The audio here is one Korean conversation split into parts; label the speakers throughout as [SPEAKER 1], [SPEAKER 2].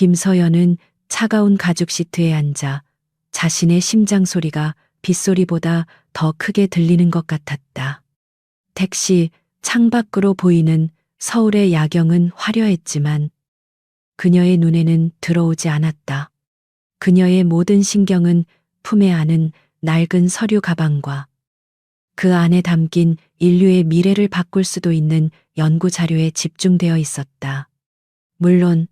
[SPEAKER 1] 김서연은 차가운 가죽 시트에 앉아 자신의 심장 소리가 빗소리보다 더 크게 들리는 것 같았다. 택시 창밖으로 보이는 서울의 야경은 화려했지만 그녀의 눈에는 들어오지 않았다. 그녀의 모든 신경은 품에 안은 낡은 서류 가방과 그 안에 담긴 인류의 미래를 바꿀 수도 있는 연구 자료에 집중되어 있었다. 물론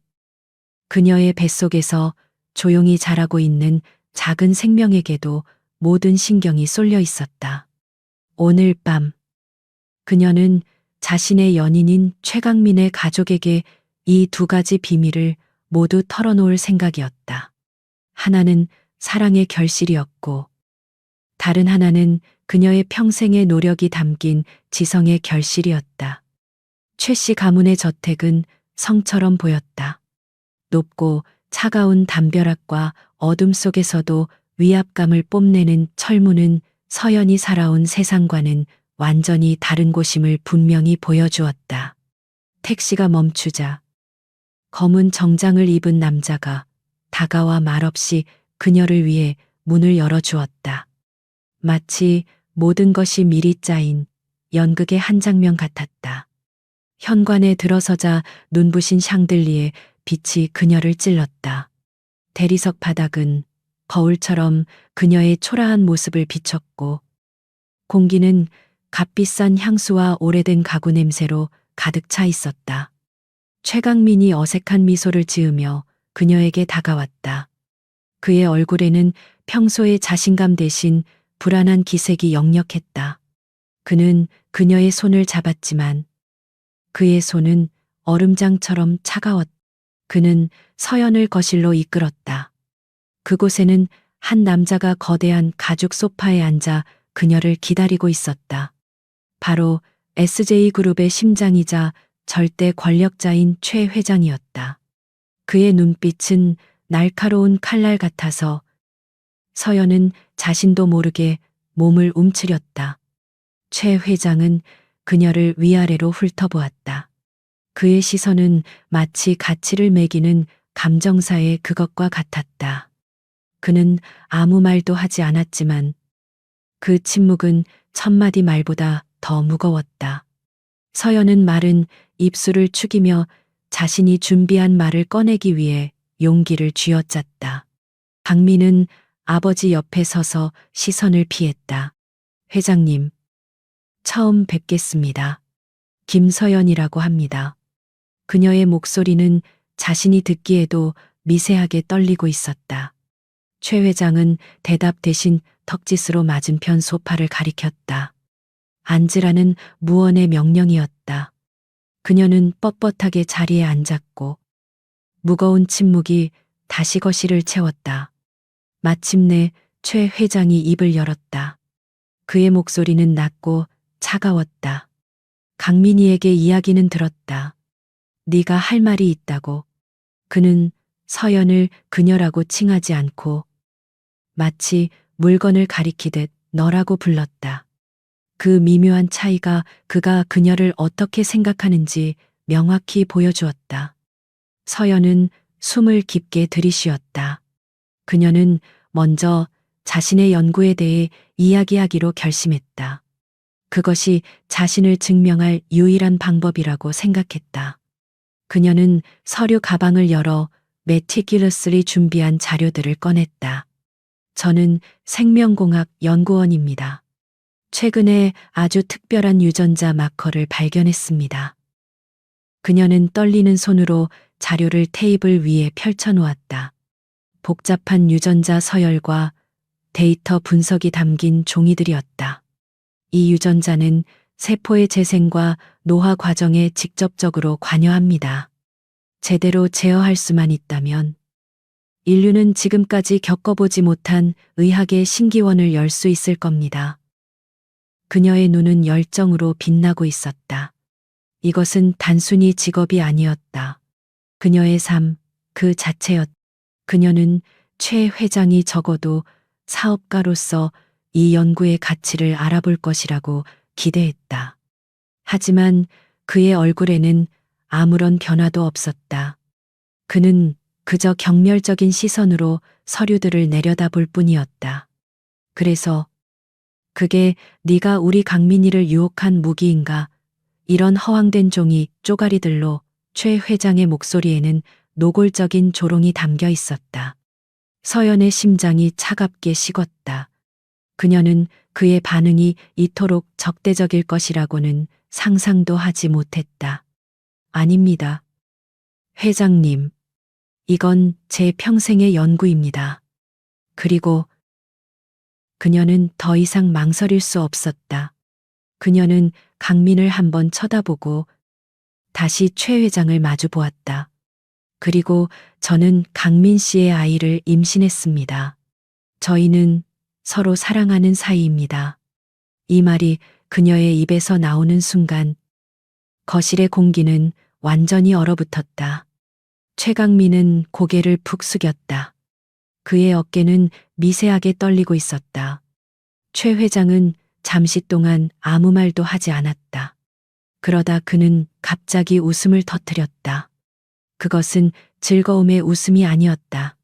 [SPEAKER 1] 그녀의 뱃속에서 조용히 자라고 있는 작은 생명에게도 모든 신경이 쏠려 있었다. 오늘 밤 그녀는 자신의 연인인 최강민의 가족에게 이 두 가지 비밀을 모두 털어놓을 생각이었다. 하나는 사랑의 결실이었고 다른 하나는 그녀의 평생의 노력이 담긴 지성의 결실이었다. 최 씨 가문의 저택은 성처럼 보였다. 높고 차가운 담벼락과 어둠 속에서도 위압감을 뽐내는 철문은 서연이 살아온 세상과는 완전히 다른 곳임을 분명히 보여주었다. 택시가 멈추자 검은 정장을 입은 남자가 다가와 말없이 그녀를 위해 문을 열어주었다. 마치 모든 것이 미리 짜인 연극의 한 장면 같았다. 현관에 들어서자 눈부신 샹들리에 빛이 그녀를 찔렀다. 대리석 바닥은 거울처럼 그녀의 초라한 모습을 비췄고 공기는 값비싼 향수와 오래된 가구 냄새로 가득 차 있었다. 최강민이 어색한 미소를 지으며 그녀에게 다가왔다. 그의 얼굴에는 평소의 자신감 대신 불안한 기색이 역력했다. 그는 그녀의 손을 잡았지만 그의 손은 얼음장처럼 차가웠다. 그는 서연을 거실로 이끌었다. 그곳에는 한 남자가 거대한 가죽 소파에 앉아 그녀를 기다리고 있었다. 바로 SJ그룹의 심장이자 절대 권력자인 최 회장이었다. 그의 눈빛은 날카로운 칼날 같아서 서연은 자신도 모르게 몸을 움츠렸다. 최 회장은 그녀를 위아래로 훑어보았다. 그의 시선은 마치 가치를 매기는 감정사의 그것과 같았다. 그는 아무 말도 하지 않았지만 그 침묵은 천마디 말보다 더 무거웠다. 서연은 마른 입술을 축이며 자신이 준비한 말을 꺼내기 위해 용기를 쥐어짰다. 강민은 아버지 옆에 서서 시선을 피했다. 회장님, 처음 뵙겠습니다. 김서연이라고 합니다. 그녀의 목소리는 자신이 듣기에도 미세하게 떨리고 있었다. 최 회장은 대답 대신 턱짓으로 맞은편 소파를 가리켰다. 앉으라는 무언의 명령이었다. 그녀는 뻣뻣하게 자리에 앉았고 무거운 침묵이 다시 거실을 채웠다. 마침내 최 회장이 입을 열었다. 그의 목소리는 낮고 차가웠다. 강민이에게 이야기는 들었다. 네가 할 말이 있다고. 그는 서연을 그녀라고 칭하지 않고 마치 물건을 가리키듯 너라고 불렀다. 그 미묘한 차이가 그가 그녀를 어떻게 생각하는지 명확히 보여주었다. 서연은 숨을 깊게 들이쉬었다. 그녀는 먼저 자신의 연구에 대해 이야기하기로 결심했다. 그것이 자신을 증명할 유일한 방법이라고 생각했다. 그녀는 서류 가방을 열어 매티큘러스리 준비한 자료들을 꺼냈다. 저는 생명공학 연구원입니다. 최근에 아주 특별한 유전자 마커를 발견했습니다. 그녀는 떨리는 손으로 자료를 테이블 위에 펼쳐놓았다. 복잡한 유전자 서열과 데이터 분석이 담긴 종이들이었다. 이 유전자는 세포의 재생과 노화 과정에 직접적으로 관여합니다. 제대로 제어할 수만 있다면 인류는 지금까지 겪어보지 못한 의학의 신기원을 열 수 있을 겁니다. 그녀의 눈은 열정으로 빛나고 있었다. 이것은 단순히 직업이 아니었다. 그녀의 삶 그 자체였다. 그녀는 최 회장이 적어도 사업가로서 이 연구의 가치를 알아볼 것이라고 기대했다. 하지만 그의 얼굴에는 아무런 변화도 없었다. 그는 그저 경멸적인 시선으로 서류들을 내려다볼 뿐이었다. 그래서 그게 네가 우리 강민이를 유혹한 무기인가? 이런 허황된 종이 쪼가리들로 최 회장의 목소리에는 노골적인 조롱이 담겨 있었다. 서연의 심장이 차갑게 식었다. 그녀는 그의 반응이 이토록 적대적일 것이라고는 상상도 하지 못했다. 아닙니다. 회장님, 이건 제 평생의 연구입니다. 그리고 그녀는 더 이상 망설일 수 없었다. 그녀는 강민을 한번 쳐다보고 다시 최 회장을 마주 보았다. 그리고 저는 강민 씨의 아이를 임신했습니다. 저희는 서로 사랑하는 사이입니다. 이 말이 그녀의 입에서 나오는 순간 거실의 공기는 완전히 얼어붙었다. 최강민은 고개를 푹 숙였다. 그의 어깨는 미세하게 떨리고 있었다. 최 회장은 잠시 동안 아무 말도 하지 않았다. 그러다 그는 갑자기 웃음을 터뜨렸다. 그것은 즐거움의 웃음이 아니었다.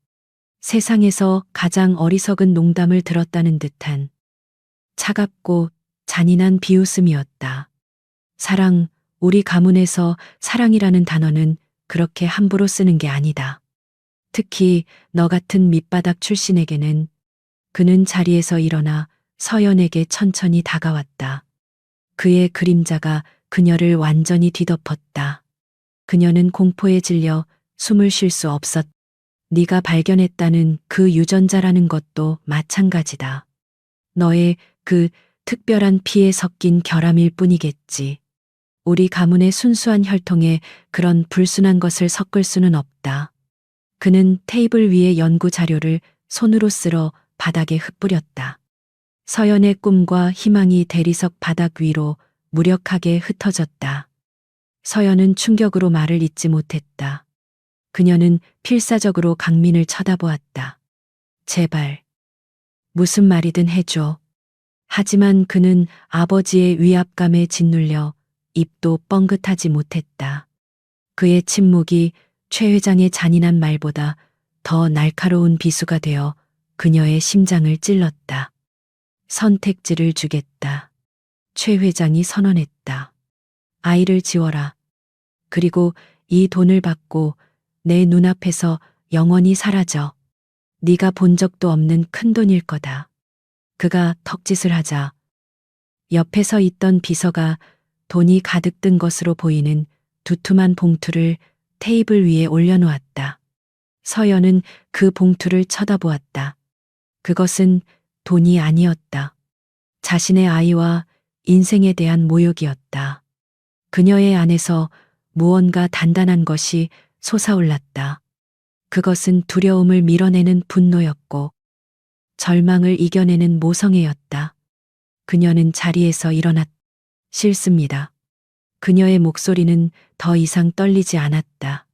[SPEAKER 1] 세상에서 가장 어리석은 농담을 들었다는 듯한 차갑고 잔인한 비웃음이었다. 사랑, 우리 가문에서 사랑이라는 단어는 그렇게 함부로 쓰는 게 아니다. 특히 너 같은 밑바닥 출신에게는. 그는 자리에서 일어나 서연에게 천천히 다가왔다. 그의 그림자가 그녀를 완전히 뒤덮었다. 그녀는 공포에 질려 숨을 쉴 수 없었다. 네가 발견했다는 그 유전자라는 것도 마찬가지다. 너의 그 특별한 피에 섞인 결함일 뿐이겠지. 우리 가문의 순수한 혈통에 그런 불순한 것을 섞을 수는 없다. 그는 테이블 위의 연구 자료를 손으로 쓸어 바닥에 흩뿌렸다. 서연의 꿈과 희망이 대리석 바닥 위로 무력하게 흩어졌다. 서연은 충격으로 말을 잇지 못했다. 그녀는 필사적으로 강민을 쳐다보았다. 제발, 무슨 말이든 해줘. 하지만 그는 아버지의 위압감에 짓눌려 입도 뻥긋하지 못했다. 그의 침묵이 최 회장의 잔인한 말보다 더 날카로운 비수가 되어 그녀의 심장을 찔렀다. 선택지를 주겠다. 최 회장이 선언했다. 아이를 지워라. 그리고 이 돈을 받고 내 눈앞에서 영원히 사라져. 네가 본 적도 없는 큰 돈일 거다. 그가 턱짓을 하자 옆에 서 있던 비서가 돈이 가득 든 것으로 보이는 두툼한 봉투를 테이블 위에 올려놓았다. 서연은 그 봉투를 쳐다보았다. 그것은 돈이 아니었다. 자신의 아이와 인생에 대한 모욕이었다. 그녀의 안에서 무언가 단단한 것이 솟아올랐다. 그것은 두려움을 밀어내는 분노였고 절망을 이겨내는 모성애였다. 그녀는 자리에서 일어났다. 싫습니다. 그녀의 목소리는 더 이상 떨리지 않았다.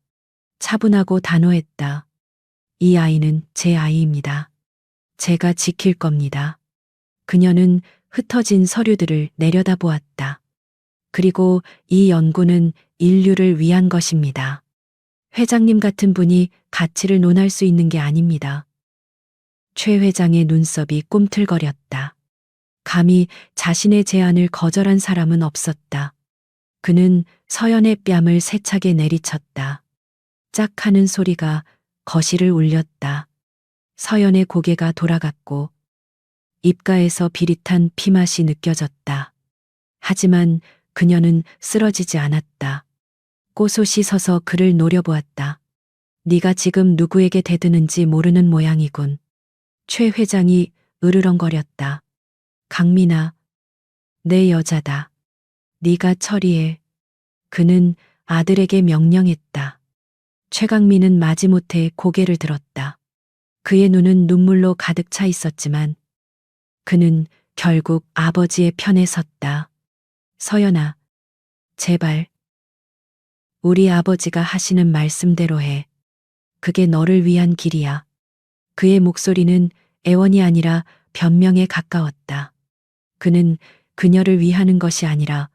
[SPEAKER 1] 차분하고 단호했다. 이 아이는 제 아이입니다. 제가 지킬 겁니다. 그녀는 흩어진 서류들을 내려다보았다. 그리고 이 연구는 인류를 위한 것입니다. 회장님 같은 분이 가치를 논할 수 있는 게 아닙니다. 최 회장의 눈썹이 꿈틀거렸다. 감히 자신의 제안을 거절한 사람은 없었다. 그는 서연의 뺨을 세차게 내리쳤다. 짝 하는 소리가 거실을 울렸다. 서연의 고개가 돌아갔고 입가에서 비릿한 피맛이 느껴졌다. 하지만 그녀는 쓰러지지 않았다. 꼬솥이 서서 그를 노려보았다. 네가 지금 누구에게 대드는지 모르는 모양이군. 최 회장이 으르렁거렸다. 강민아, 내 여자다. 네가 처리해. 그는 아들에게 명령했다. 최강민은 마지못해 고개를 들었다. 그의 눈은 눈물로 가득 차 있었지만 그는 결국 아버지의 편에 섰다. 서연아, 제발. 우리 아버지가 하시는 말씀대로 해. 그게 너를 위한 길이야. 그의 목소리는 애원이 아니라 변명에 가까웠다. 그는 그녀를 위하는 것이 아니라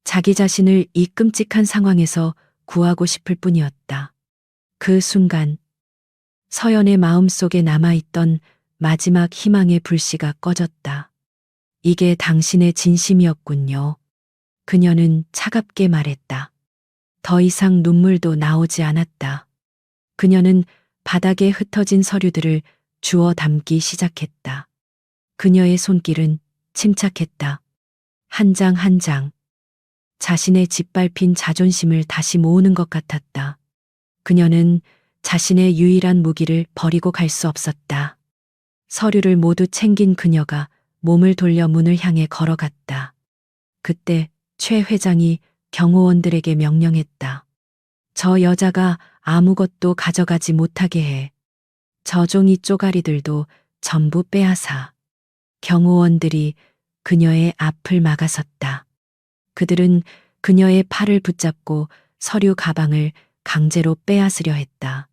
[SPEAKER 1] 자기 자신을 이 끔찍한 상황에서 구하고 싶을 뿐이었다. 그 순간 서연의 마음속에 남아있던 마지막 희망의 불씨가 꺼졌다. 이게 당신의 진심이었군요. 그녀는 차갑게 말했다. 더 이상 눈물도 나오지 않았다. 그녀는 바닥에 흩어진 서류들을 주워 담기 시작했다. 그녀의 손길은 침착했다. 한 장 한 장. 자신의 짓밟힌 자존심을 다시 모으는 것 같았다. 그녀는 자신의 유일한 무기를 버리고 갈 수 없었다. 서류를 모두 챙긴 그녀가 몸을 돌려 문을 향해 걸어갔다. 그때 최 회장이 경호원들에게 명령했다. 저 여자가 아무것도 가져가지 못하게 해. 저 종이 쪼가리들도 전부 빼앗아. 경호원들이 그녀의 앞을 막아섰다. 그들은 그녀의 팔을 붙잡고 서류 가방을 강제로 빼앗으려 했다.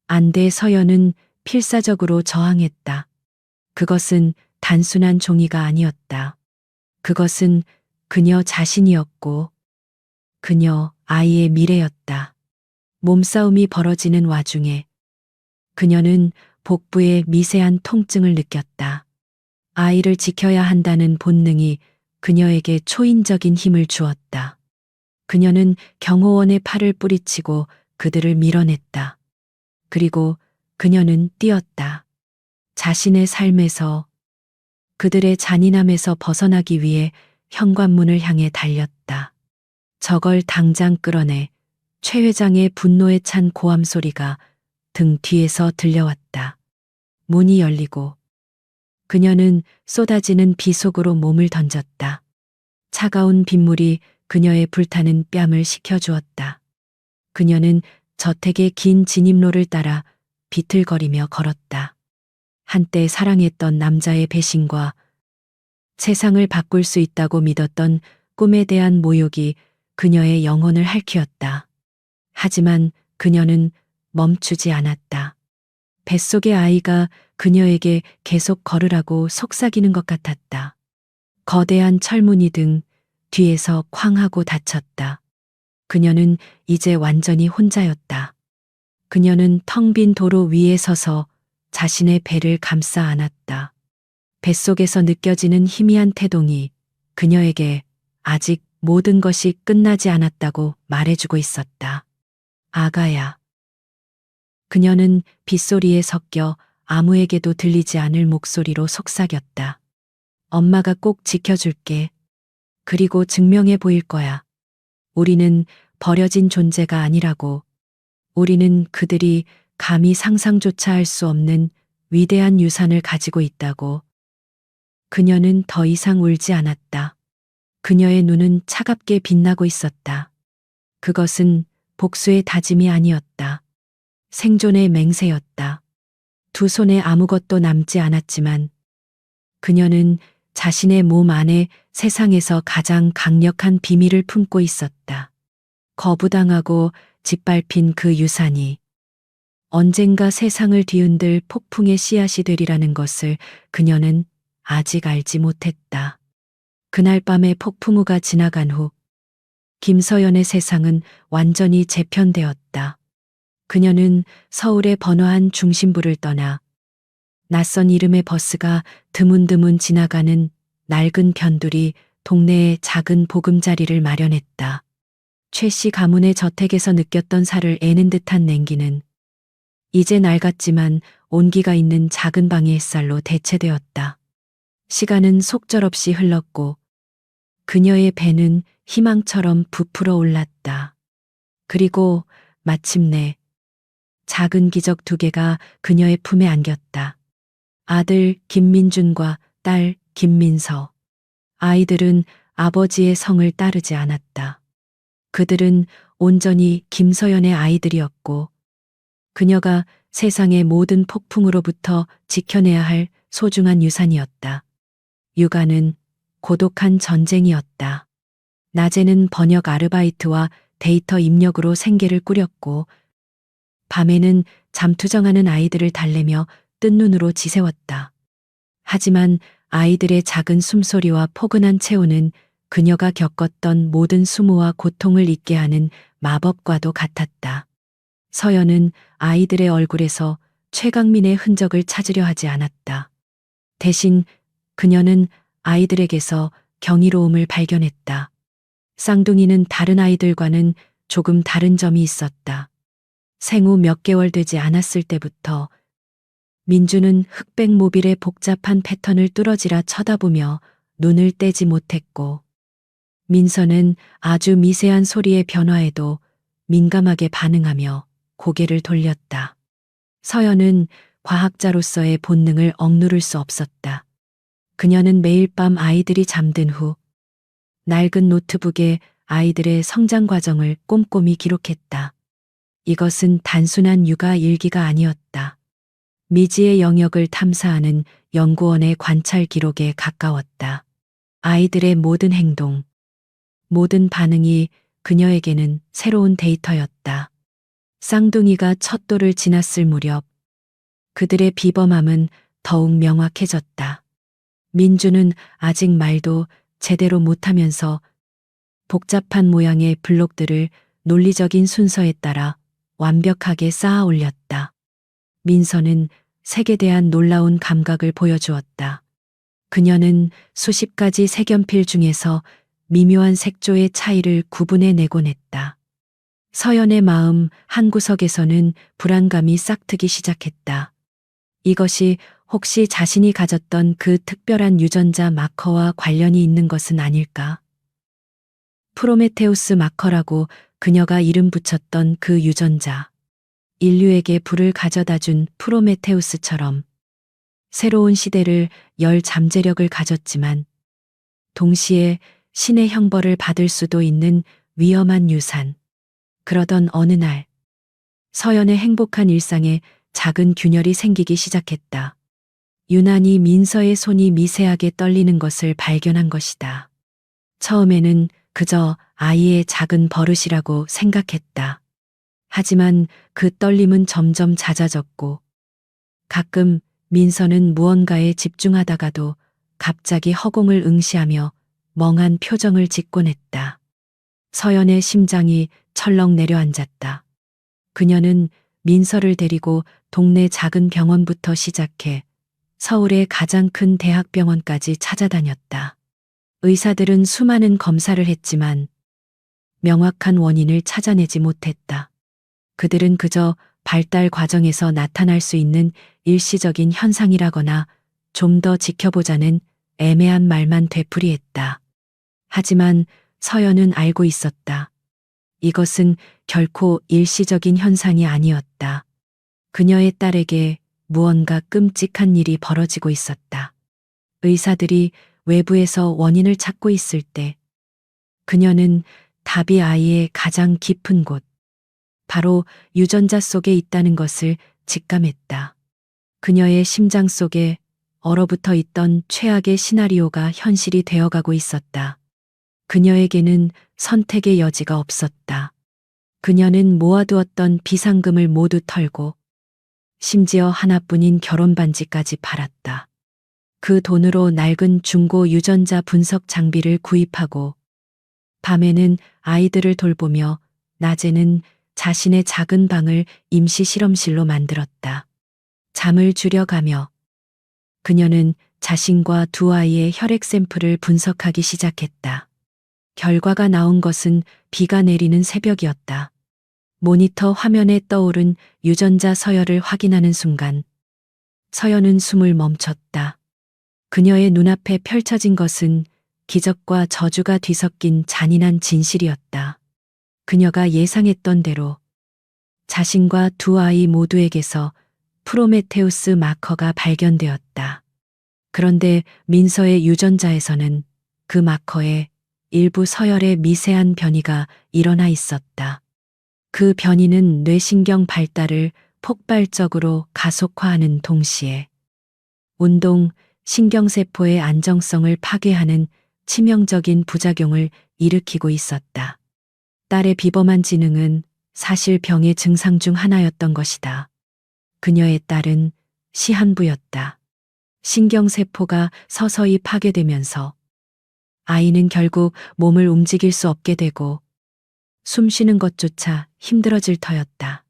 [SPEAKER 1] 안 돼. 서연은 필사적으로 저항했다. 그것은 단순한 종이가 아니었다. 그것은 그녀 자신이었고 그녀 아이의 미래였다. 몸싸움이 벌어지는 와중에 그녀는 복부에 미세한 통증을 느꼈다. 아이를 지켜야 한다는 본능이 그녀에게 초인적인 힘을 주었다. 그녀는 경호원의 팔을 뿌리치고 그들을 밀어냈다. 그리고 그녀는 뛰었다. 자신의 삶에서, 그들의 잔인함에서 벗어나기 위해 현관문을 향해 달렸다. 저걸 당장 끌어내. 최 회장의 분노에 찬 고함 소리가 등 뒤에서 들려왔다. 문이 열리고 그녀는 쏟아지는 비 속으로 몸을 던졌다. 차가운 빗물이 그녀의 불타는 뺨을 식혀주었다. 그녀는 저택의 긴 진입로를 따라 비틀거리며 걸었다. 한때 사랑했던 남자의 배신과 세상을 바꿀 수 있다고 믿었던 꿈에 대한 모욕이 그녀의 영혼을 핥히었다. 하지만 그녀는 멈추지 않았다. 뱃속의 아이가 그녀에게 계속 걸으라고 속삭이는 것 같았다. 거대한 철문이 등 뒤에서 쾅 하고 닫혔다. 그녀는 이제 완전히 혼자였다. 그녀는 텅 빈 도로 위에 서서 자신의 배를 감싸 안았다. 뱃속에서 느껴지는 희미한 태동이 그녀에게 아직 모든 것이 끝나지 않았다고 말해주고 있었다. 아가야. 그녀는 빗소리에 섞여 아무에게도 들리지 않을 목소리로 속삭였다. 엄마가 꼭 지켜줄게. 그리고 증명해 보일 거야. 우리는 버려진 존재가 아니라고. 우리는 그들이 감히 상상조차 할 수 없는 위대한 유산을 가지고 있다고. 그녀는 더 이상 울지 않았다. 그녀의 눈은 차갑게 빛나고 있었다. 그것은 복수의 다짐이 아니었다. 생존의 맹세였다. 두 손에 아무것도 남지 않았지만 그녀는 자신의 몸 안에 세상에서 가장 강력한 비밀을 품고 있었다. 거부당하고 짓밟힌 그 유산이 언젠가 세상을 뒤흔들 폭풍의 씨앗이 되리라는 것을 그녀는 아직 알지 못했다. 그날 밤의 폭풍우가 지나간 후 김서연의 세상은 완전히 재편되었다. 그녀는 서울의 번화한 중심부를 떠나 낯선 이름의 버스가 드문드문 지나가는 낡은 변두리 동네에 작은 보금자리를 마련했다. 최 씨 가문의 저택에서 느꼈던 살을 애는 듯한 냉기는 이제 낡았지만 온기가 있는 작은 방의 햇살로 대체되었다. 시간은 속절없이 흘렀고 그녀의 배는 희망처럼 부풀어 올랐다. 그리고 마침내 작은 기적 두 개가 그녀의 품에 안겼다. 아들 김민준과 딸 김민서. 아이들은 아버지의 성을 따르지 않았다. 그들은 온전히 김서연의 아이들이었고 그녀가 세상의 모든 폭풍으로부터 지켜내야 할 소중한 유산이었다. 육아는 고독한 전쟁이었다. 낮에는 번역 아르바이트와 데이터 입력으로 생계를 꾸렸고 밤에는 잠투정하는 아이들을 달래며 뜬 눈으로 지새웠다. 하지만 아이들의 작은 숨소리와 포근한 체온은 그녀가 겪었던 모든 수모와 고통을 잊게 하는 마법과도 같았다. 서연은 아이들의 얼굴에서 최강민의 흔적을 찾으려 하지 않았다. 대신 그녀는 아이들에게서 경이로움을 발견했다. 쌍둥이는 다른 아이들과는 조금 다른 점이 있었다. 생후 몇 개월 되지 않았을 때부터 민주는 흑백 모빌의 복잡한 패턴을 뚫어지라 쳐다보며 눈을 떼지 못했고, 민서는 아주 미세한 소리의 변화에도 민감하게 반응하며 고개를 돌렸다. 서연은 과학자로서의 본능을 억누를 수 없었다. 그녀는 매일 밤 아이들이 잠든 후 낡은 노트북에 아이들의 성장 과정을 꼼꼼히 기록했다. 이것은 단순한 육아 일기가 아니었다. 미지의 영역을 탐사하는 연구원의 관찰 기록에 가까웠다. 아이들의 모든 행동, 모든 반응이 그녀에게는 새로운 데이터였다. 쌍둥이가 첫 돌을 지났을 무렵 그들의 비범함은 더욱 명확해졌다. 민주는 아직 말도 제대로 못하면서 복잡한 모양의 블록들을 논리적인 순서에 따라 완벽하게 쌓아 올렸다. 민서는 색에 대한 놀라운 감각을 보여주었다. 그녀는 수십 가지 색연필 중에서 미묘한 색조의 차이를 구분해내곤 했다. 서연의 마음 한구석에서는 불안감이 싹트기 시작했다. 이것이 혹시 자신이 가졌던 그 특별한 유전자 마커와 관련이 있는 것은 아닐까? 프로메테우스 마커라고 그녀가 이름 붙였던 그 유전자. 인류에게 불을 가져다 준 프로메테우스처럼 새로운 시대를 열 잠재력을 가졌지만 동시에 신의 형벌을 받을 수도 있는 위험한 유산. 그러던 어느 날 서연의 행복한 일상에 작은 균열이 생기기 시작했다. 유난히 민서의 손이 미세하게 떨리는 것을 발견한 것이다. 처음에는 그저 아이의 작은 버릇이라고 생각했다. 하지만 그 떨림은 점점 잦아졌고 가끔 민서는 무언가에 집중하다가도 갑자기 허공을 응시하며 멍한 표정을 짓곤 했다. 서연의 심장이 철렁 내려앉았다. 그녀는 민서를 데리고 동네 작은 병원부터 시작해 서울의 가장 큰 대학병원까지 찾아다녔다. 의사들은 수많은 검사를 했지만 명확한 원인을 찾아내지 못했다. 그들은 그저 발달 과정에서 나타날 수 있는 일시적인 현상이라거나 좀 더 지켜보자는 애매한 말만 되풀이했다. 하지만 서연은 알고 있었다. 이것은 결코 일시적인 현상이 아니었다. 그녀의 딸에게 무언가 끔찍한 일이 벌어지고 있었다. 의사들이 외부에서 원인을 찾고 있을 때 그녀는 답이 아이의 가장 깊은 곳, 바로 유전자 속에 있다는 것을 직감했다. 그녀의 심장 속에 얼어붙어 있던 최악의 시나리오가 현실이 되어가고 있었다. 그녀에게는 선택의 여지가 없었다. 그녀는 모아두었던 비상금을 모두 털고 심지어 하나뿐인 결혼 반지까지 팔았다. 그 돈으로 낡은 중고 유전자 분석 장비를 구입하고 밤에는 아이들을 돌보며 낮에는 자신의 작은 방을 임시 실험실로 만들었다. 잠을 줄여가며 그녀는 자신과 두 아이의 혈액 샘플을 분석하기 시작했다. 결과가 나온 것은 비가 내리는 새벽이었다. 모니터 화면에 떠오른 유전자 서열을 확인하는 순간 서연은 숨을 멈췄다. 그녀의 눈앞에 펼쳐진 것은 기적과 저주가 뒤섞인 잔인한 진실이었다. 그녀가 예상했던 대로 자신과 두 아이 모두에게서 프로메테우스 마커가 발견되었다. 그런데 민서의 유전자에서는 그 마커의 일부 서열의 미세한 변이가 일어나 있었다. 그 변이는 뇌신경 발달을 폭발적으로 가속화하는 동시에 운동, 신경세포의 안정성을 파괴하는 치명적인 부작용을 일으키고 있었다. 딸의 비범한 지능은 사실 병의 증상 중 하나였던 것이다. 그녀의 딸은 시한부였다. 신경세포가 서서히 파괴되면서 아이는 결국 몸을 움직일 수 없게 되고 숨 쉬는 것조차 힘들어질 터였다.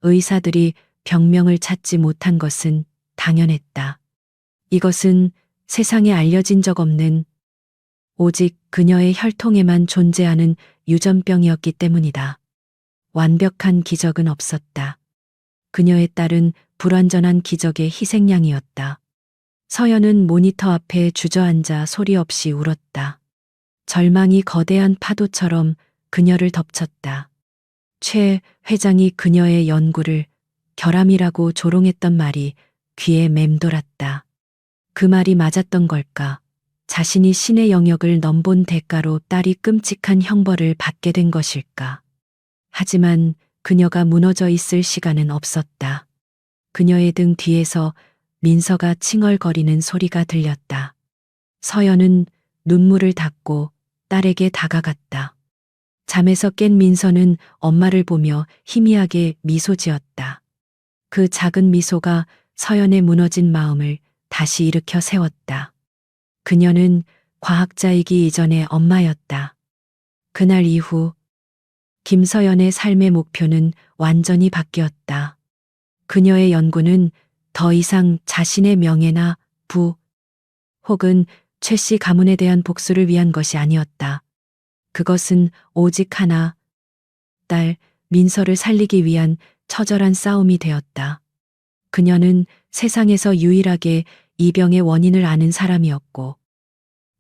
[SPEAKER 1] 의사들이 병명을 찾지 못한 것은 당연했다. 이것은 세상에 알려진 적 없는 오직 그녀의 혈통에만 존재하는 유전병이었기 때문이다. 완벽한 기적은 없었다. 그녀의 딸은 불완전한 기적의 희생양이었다. 서연은 모니터 앞에 주저앉아 소리 없이 울었다. 절망이 거대한 파도처럼 그녀를 덮쳤다. 최 회장이 그녀의 연구를 결함이라고 조롱했던 말이 귀에 맴돌았다. 그 말이 맞았던 걸까? 자신이 신의 영역을 넘본 대가로 딸이 끔찍한 형벌을 받게 된 것일까? 하지만 그녀가 무너져 있을 시간은 없었다. 그녀의 등 뒤에서 민서가 칭얼거리는 소리가 들렸다. 서연은 눈물을 닦고 딸에게 다가갔다. 잠에서 깬 민서는 엄마를 보며 희미하게 미소 지었다. 그 작은 미소가 서연의 무너진 마음을 다시 일으켜 세웠다. 그녀는 과학자이기 이전의 엄마였다. 그날 이후 김서연의 삶의 목표는 완전히 바뀌었다. 그녀의 연구는 더 이상 자신의 명예나 부 혹은 최 씨 가문에 대한 복수를 위한 것이 아니었다. 그것은 오직 하나, 딸 민서를 살리기 위한 처절한 싸움이 되었다. 그녀는 세상에서 유일하게 이 병의 원인을 아는 사람이었고,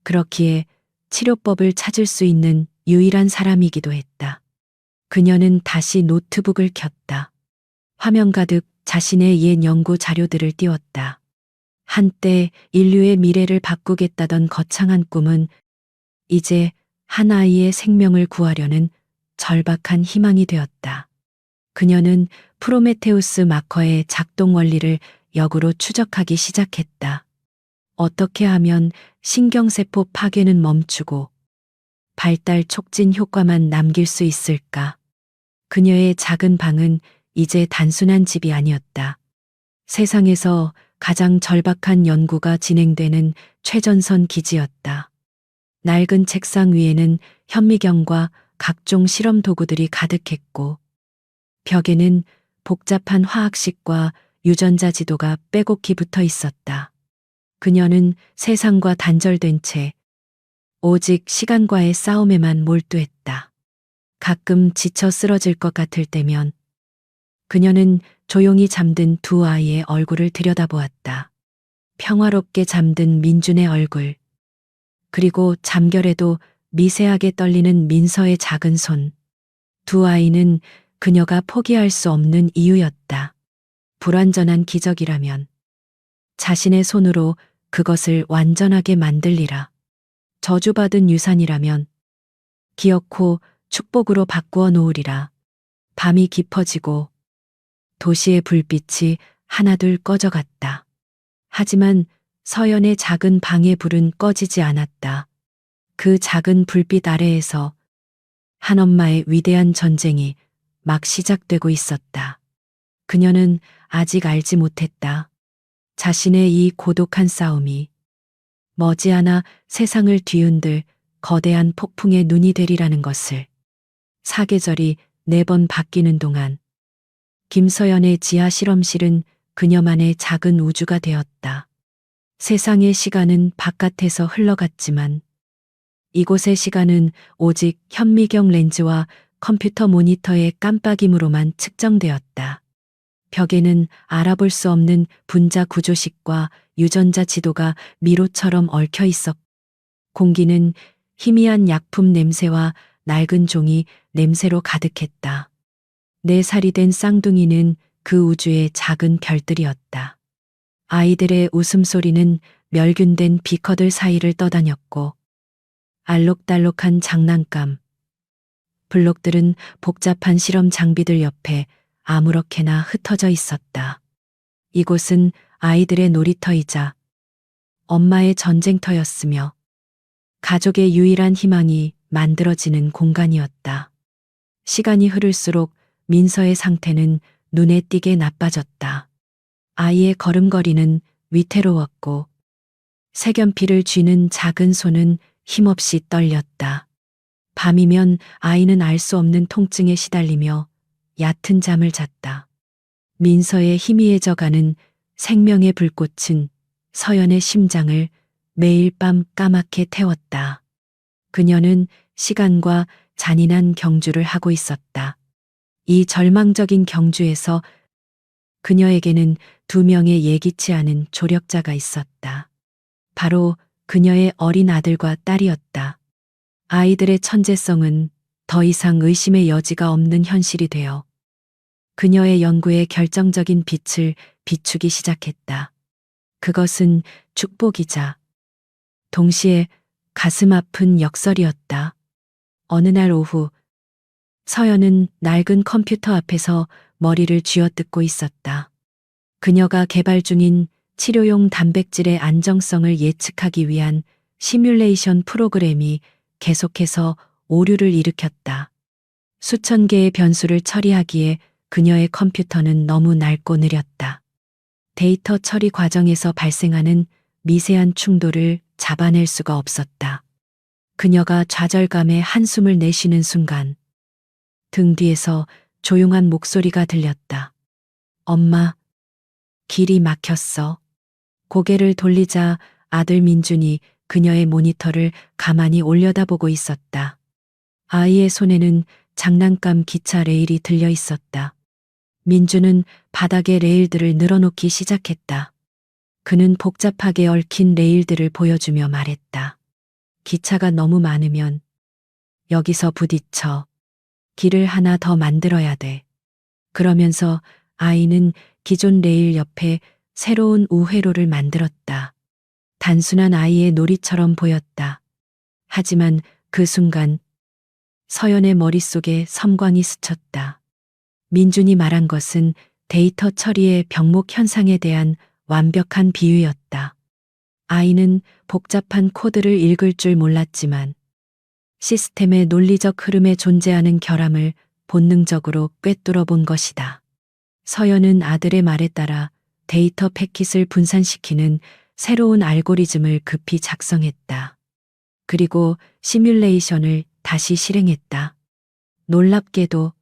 [SPEAKER 1] 그렇기에 치료법을 찾을 수 있는 유일한 사람이기도 했다. 그녀는 다시 노트북을 켰다. 화면 가득 자신의 옛 연구 자료들을 띄웠다. 한때 인류의 미래를 바꾸겠다던 거창한 꿈은 이제 한 아이의 생명을 구하려는 절박한 희망이 되었다. 그녀는 프로메테우스 마커의 작동 원리를 역으로 추적하기 시작했다. 어떻게 하면 신경세포 파괴는 멈추고 발달 촉진 효과만 남길 수 있을까? 그녀의 작은 방은 이제 단순한 집이 아니었다. 세상에서 가장 절박한 연구가 진행되는 최전선 기지였다. 낡은 책상 위에는 현미경과 각종 실험 도구들이 가득했고, 벽에는 복잡한 화학식과 유전자 지도가 빼곡히 붙어 있었다. 그녀는 세상과 단절된 채 오직 시간과의 싸움에만 몰두했다. 가끔 지쳐 쓰러질 것 같을 때면 그녀는 조용히 잠든 두 아이의 얼굴을 들여다보았다. 평화롭게 잠든 민준의 얼굴, 그리고 잠결에도 미세하게 떨리는 민서의 작은 손. 두 아이는 그녀가 포기할 수 없는 이유였다. 불완전한 기적이라면 자신의 손으로 그것을 완전하게 만들리라. 저주받은 유산이라면 기어코 축복으로 바꾸어 놓으리라. 밤이 깊어지고 도시의 불빛이 하나둘 꺼져갔다. 하지만 서연의 작은 방의 불은 꺼지지 않았다. 그 작은 불빛 아래에서 한 엄마의 위대한 전쟁이 막 시작되고 있었다. 그녀는 아직 알지 못했다. 자신의 이 고독한 싸움이 머지않아 세상을 뒤흔들 거대한 폭풍의 눈이 되리라는 것을. 사계절이 4번 바뀌는 동안 김서연의 지하 실험실은 그녀만의 작은 우주가 되었다. 세상의 시간은 바깥에서 흘러갔지만 이곳의 시간은 오직 현미경 렌즈와 컴퓨터 모니터의 깜빡임으로만 측정되었다. 벽에는 알아볼 수 없는 분자 구조식과 유전자 지도가 미로처럼 얽혀 있었고, 공기는 희미한 약품 냄새와 낡은 종이 냄새로 가득했다. 4살이 된 쌍둥이는 그 우주의 작은 별들이었다. 아이들의 웃음소리는 멸균된 비커들 사이를 떠다녔고, 알록달록한 장난감, 블록들은 복잡한 실험 장비들 옆에 아무렇게나 흩어져 있었다. 이곳은 아이들의 놀이터이자 엄마의 전쟁터였으며 가족의 유일한 희망이 만들어지는 공간이었다. 시간이 흐를수록 민서의 상태는 눈에 띄게 나빠졌다. 아이의 걸음걸이는 위태로웠고 색연필을 쥐는 작은 손은 힘없이 떨렸다. 밤이면 아이는 알 수 없는 통증에 시달리며 얕은 잠을 잤다. 민서의 희미해져가는 생명의 불꽃은 서연의 심장을 매일 밤 까맣게 태웠다. 그녀는 시간과 잔인한 경주를 하고 있었다. 이 절망적인 경주에서 그녀에게는 두 명의 예기치 않은 조력자가 있었다. 바로 그녀의 어린 아들과 딸이었다. 아이들의 천재성은 더 이상 의심의 여지가 없는 현실이 되어 그녀의 연구에 결정적인 빛을 비추기 시작했다. 그것은 축복이자 동시에 가슴 아픈 역설이었다. 어느 날 오후 서연은 낡은 컴퓨터 앞에서 머리를 쥐어뜯고 있었다. 그녀가 개발 중인 치료용 단백질의 안정성을 예측하기 위한 시뮬레이션 프로그램이 계속해서 오류를 일으켰다. 수천 개의 변수를 처리하기에 그녀의 컴퓨터는 너무 낡고 느렸다. 데이터 처리 과정에서 발생하는 미세한 충돌을 잡아낼 수가 없었다. 그녀가 좌절감에 한숨을 내쉬는 순간 등 뒤에서 조용한 목소리가 들렸다. 엄마, 길이 막혔어. 고개를 돌리자 아들 민준이 그녀의 모니터를 가만히 올려다보고 있었다. 아이의 손에는 장난감 기차 레일이 들려 있었다. 민준은 바닥에 레일들을 늘어놓기 시작했다. 그는 복잡하게 얽힌 레일들을 보여주며 말했다. 기차가 너무 많으면 여기서 부딪혀. 길을 하나 더 만들어야 돼. 그러면서 아이는 기존 레일 옆에 새로운 우회로를 만들었다. 단순한 아이의 놀이처럼 보였다. 하지만 그 순간 서연의 머릿속에 섬광이 스쳤다. 민준이 말한 것은 데이터 처리의 병목 현상에 대한 완벽한 비유였다. 아이는 복잡한 코드를 읽을 줄 몰랐지만 시스템의 논리적 흐름에 존재하는 결함을 본능적으로 꿰뚫어 본 것이다. 서연은 아들의 말에 따라 데이터 패킷을 분산시키는 새로운 알고리즘을 급히 작성했다. 그리고 시뮬레이션을 다시 실행했다. 놀랍게도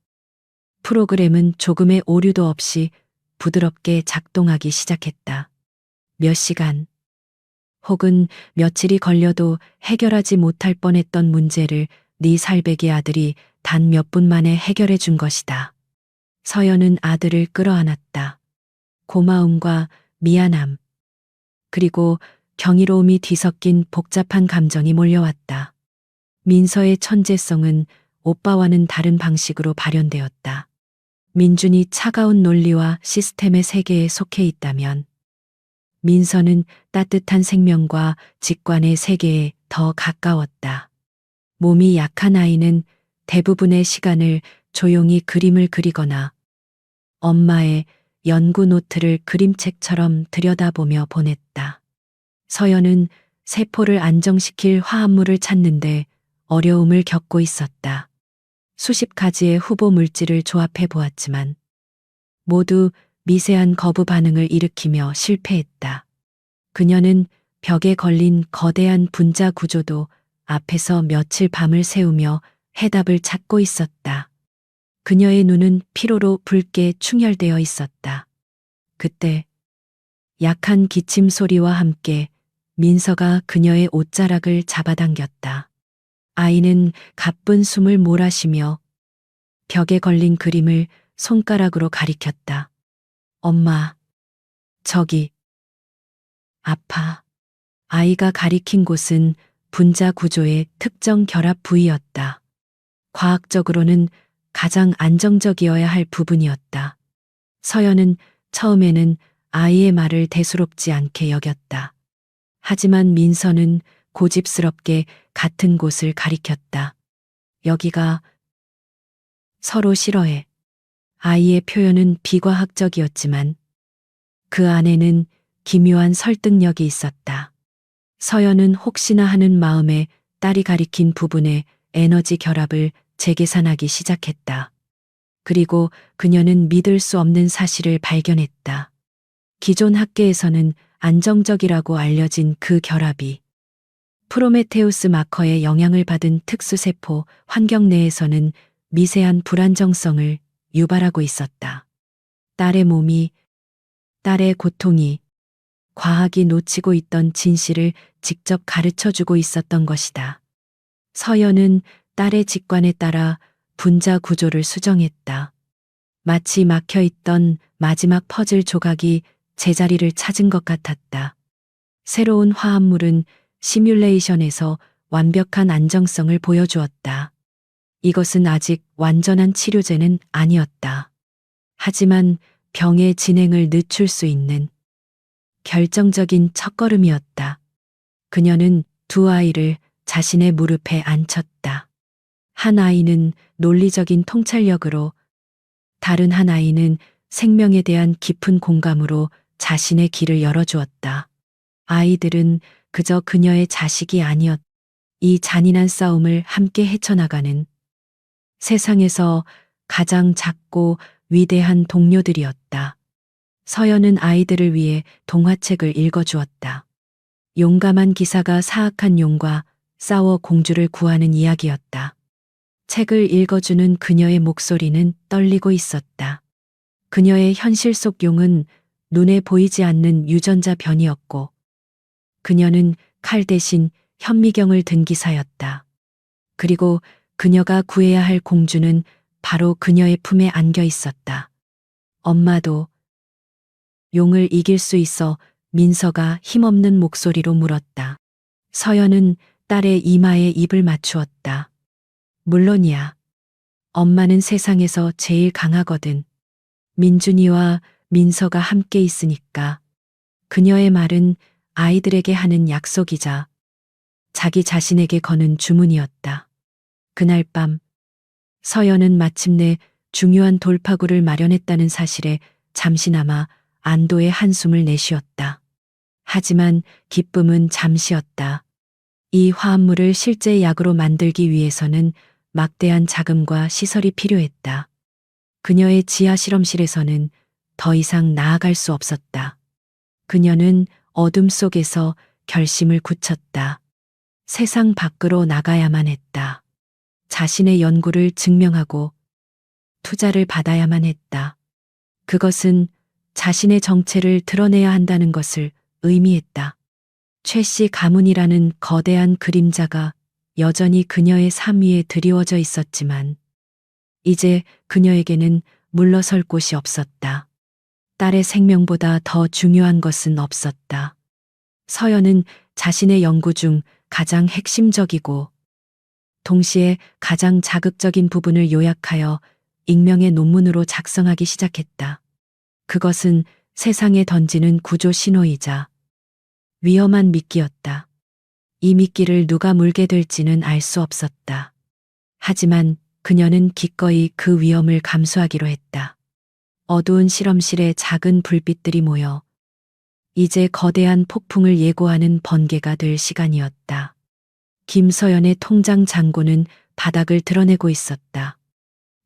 [SPEAKER 1] 프로그램은 조금의 오류도 없이 부드럽게 작동하기 시작했다. 몇 시간 혹은 며칠이 걸려도 해결하지 못할 뻔했던 문제를 네 살배기 아들이 단 몇 분 만에 해결해 준 것이다. 서연은 아들을 끌어안았다. 고마움과 미안함, 그리고 경이로움이 뒤섞인 복잡한 감정이 몰려왔다. 민서의 천재성은 오빠와는 다른 방식으로 발현되었다. 민준이 차가운 논리와 시스템의 세계에 속해 있다면 민서는 따뜻한 생명과 직관의 세계에 더 가까웠다. 몸이 약한 아이는 대부분의 시간을 조용히 그림을 그리거나 엄마의 연구 노트를 그림책처럼 들여다보며 보냈다. 서연은 세포를 안정시킬 화합물을 찾는데 어려움을 겪고 있었다. 수십 가지의 후보 물질을 조합해 보았지만 모두 미세한 거부 반응을 일으키며 실패했다. 그녀는 벽에 걸린 거대한 분자 구조도 앞에서 며칠 밤을 새우며 해답을 찾고 있었다. 그녀의 눈은 피로로 붉게 충혈되어 있었다. 그때 약한 기침 소리와 함께 민서가 그녀의 옷자락을 잡아당겼다. 아이는 가쁜 숨을 몰아쉬며 벽에 걸린 그림을 손가락으로 가리켰다. 엄마, 저기, 아파. 아이가 가리킨 곳은 분자 구조의 특정 결합 부위였다. 과학적으로는 가장 안정적이어야 할 부분이었다. 서연은 처음에는 아이의 말을 대수롭지 않게 여겼다. 하지만 민서는 고집스럽게 같은 곳을 가리켰다. 여기가 서로 싫어해. 아이의 표현은 비과학적이었지만 그 안에는 기묘한 설득력이 있었다. 서연은 혹시나 하는 마음에 딸이 가리킨 부분의 에너지 결합을 재계산하기 시작했다. 그리고 그녀는 믿을 수 없는 사실을 발견했다. 기존 학계에서는 안정적이라고 알려진 그 결합이 프로메테우스 마커의 영향을 받은 특수세포 환경 내에서는 미세한 불안정성을 유발하고 있었다. 딸의 몸이, 딸의 고통이, 과학이 놓치고 있던 진실을 직접 가르쳐 주고 있었던 것이다. 서연은 딸의 직관에 따라 분자 구조를 수정했다. 마치 막혀 있던 마지막 퍼즐 조각이 제자리를 찾은 것 같았다. 새로운 화합물은 시뮬레이션에서 완벽한 안정성을 보여주었다. 이것은 아직 완전한 치료제는 아니었다. 하지만 병의 진행을 늦출 수 있는 결정적인 첫걸음이었다. 그녀는 두 아이를 자신의 무릎에 앉혔다. 한 아이는 논리적인 통찰력으로, 다른 한 아이는 생명에 대한 깊은 공감으로 자신의 길을 열어주었다. 아이들은 그저 그녀의 자식이 아니었다. 이 잔인한 싸움을 함께 헤쳐나가는 세상에서 가장 작고 위대한 동료들이었다. 서연은 아이들을 위해 동화책을 읽어주었다. 용감한 기사가 사악한 용과 싸워 공주를 구하는 이야기였다. 책을 읽어주는 그녀의 목소리는 떨리고 있었다. 그녀의 현실 속 용은 눈에 보이지 않는 유전자 변이였고, 그녀는 칼 대신 현미경을 든 기사였다. 그리고 그녀가 구해야 할 공주는 바로 그녀의 품에 안겨 있었다. 엄마도 용을 이길 수 있어? 민서가 힘없는 목소리로 물었다. 서연은 딸의 이마에 입을 맞추었다. 물론이야. 엄마는 세상에서 제일 강하거든. 민준이와 민서가 함께 있으니까. 그녀의 말은 아이들에게 하는 약속이자 자기 자신에게 거는 주문이었다. 그날 밤, 서연은 마침내 중요한 돌파구를 마련했다는 사실에 잠시나마 안도의 한숨을 내쉬었다. 하지만 기쁨은 잠시였다. 이 화합물을 실제 약으로 만들기 위해서는 막대한 자금과 시설이 필요했다. 그녀의 지하 실험실에서는 더 이상 나아갈 수 없었다. 그녀는 어둠 속에서 결심을 굳혔다. 세상 밖으로 나가야만 했다. 자신의 연구를 증명하고 투자를 받아야만 했다. 그것은 자신의 정체를 드러내야 한다는 것을 의미했다. 최씨 가문이라는 거대한 그림자가 여전히 그녀의 삶 위에 드리워져 있었지만 이제 그녀에게는 물러설 곳이 없었다. 딸의 생명보다 더 중요한 것은 없었다. 서연은 자신의 연구 중 가장 핵심적이고 동시에 가장 자극적인 부분을 요약하여 익명의 논문으로 작성하기 시작했다. 그것은 세상에 던지는 구조 신호이자 위험한 미끼였다. 이 미끼를 누가 물게 될지는 알 수 없었다. 하지만 그녀는 기꺼이 그 위험을 감수하기로 했다. 어두운 실험실에 작은 불빛들이 모여 이제 거대한 폭풍을 예고하는 번개가 될 시간이었다. 김서연의 통장 잔고는 바닥을 드러내고 있었다.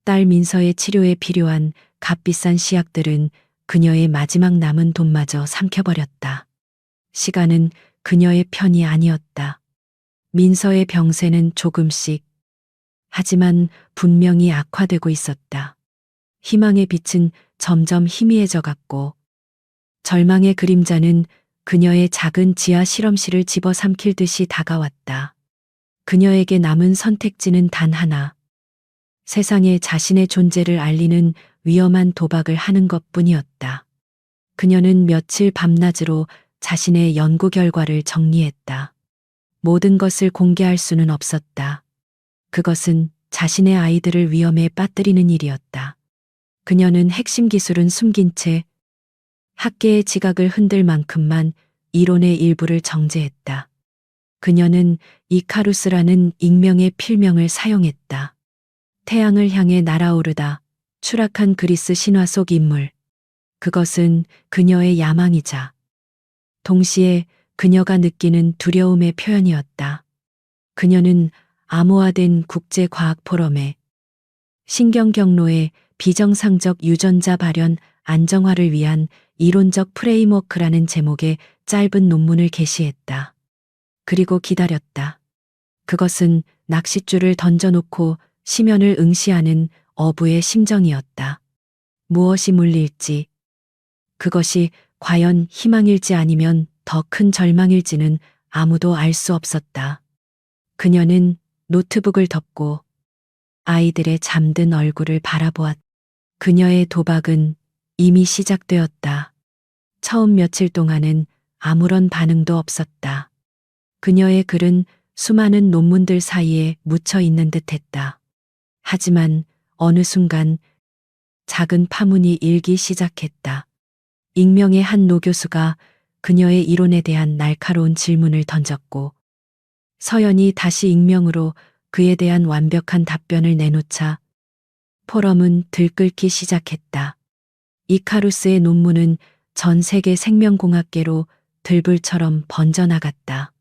[SPEAKER 1] 딸 민서의 치료에 필요한 값비싼 시약들은 그녀의 마지막 남은 돈마저 삼켜버렸다. 시간은 그녀의 편이 아니었다. 민서의 병세는 조금씩, 하지만 분명히 악화되고 있었다. 희망의 빛은 점점 희미해져 갔고, 절망의 그림자는 그녀의 작은 지하 실험실을 집어삼킬 듯이 다가왔다. 그녀에게 남은 선택지는 단 하나. 세상에 자신의 존재를 알리는 위험한 도박을 하는 것뿐이었다. 그녀는 며칠 밤낮으로 자신의 연구 결과를 정리했다. 모든 것을 공개할 수는 없었다. 그것은 자신의 아이들을 위험에 빠뜨리는 일이었다. 그녀는 핵심 기술은 숨긴 채 학계의 지각을 흔들 만큼만 이론의 일부를 정제했다. 그녀는 이카루스라는 익명의 필명을 사용했다. 태양을 향해 날아오르다 추락한 그리스 신화 속 인물. 그것은 그녀의 야망이자 동시에 그녀가 느끼는 두려움의 표현이었다. 그녀는 암호화된 국제과학 포럼에 신경 경로의 비정상적 유전자 발현 안정화를 위한 이론적 프레임워크라는 제목의 짧은 논문을 게시했다. 그리고 기다렸다. 그것은 낚싯줄을 던져놓고 심연을 응시하는 어부의 심정이었다. 무엇이 물릴지, 그것이 과연 희망일지 아니면 더 큰 절망일지는 아무도 알 수 없었다. 그녀는 노트북을 덮고 아이들의 잠든 얼굴을 바라보았다. 그녀의 도박은 이미 시작되었다. 처음 며칠 동안은 아무런 반응도 없었다. 그녀의 글은 수많은 논문들 사이에 묻혀 있는 듯 했다. 하지만 어느 순간 작은 파문이 일기 시작했다. 익명의 한 노교수가 그녀의 이론에 대한 날카로운 질문을 던졌고 서연이 다시 익명으로 그에 대한 완벽한 답변을 내놓자 포럼은 들끓기 시작했다. 이카루스의 논문은 전 세계 생명공학계로 들불처럼 번져나갔다.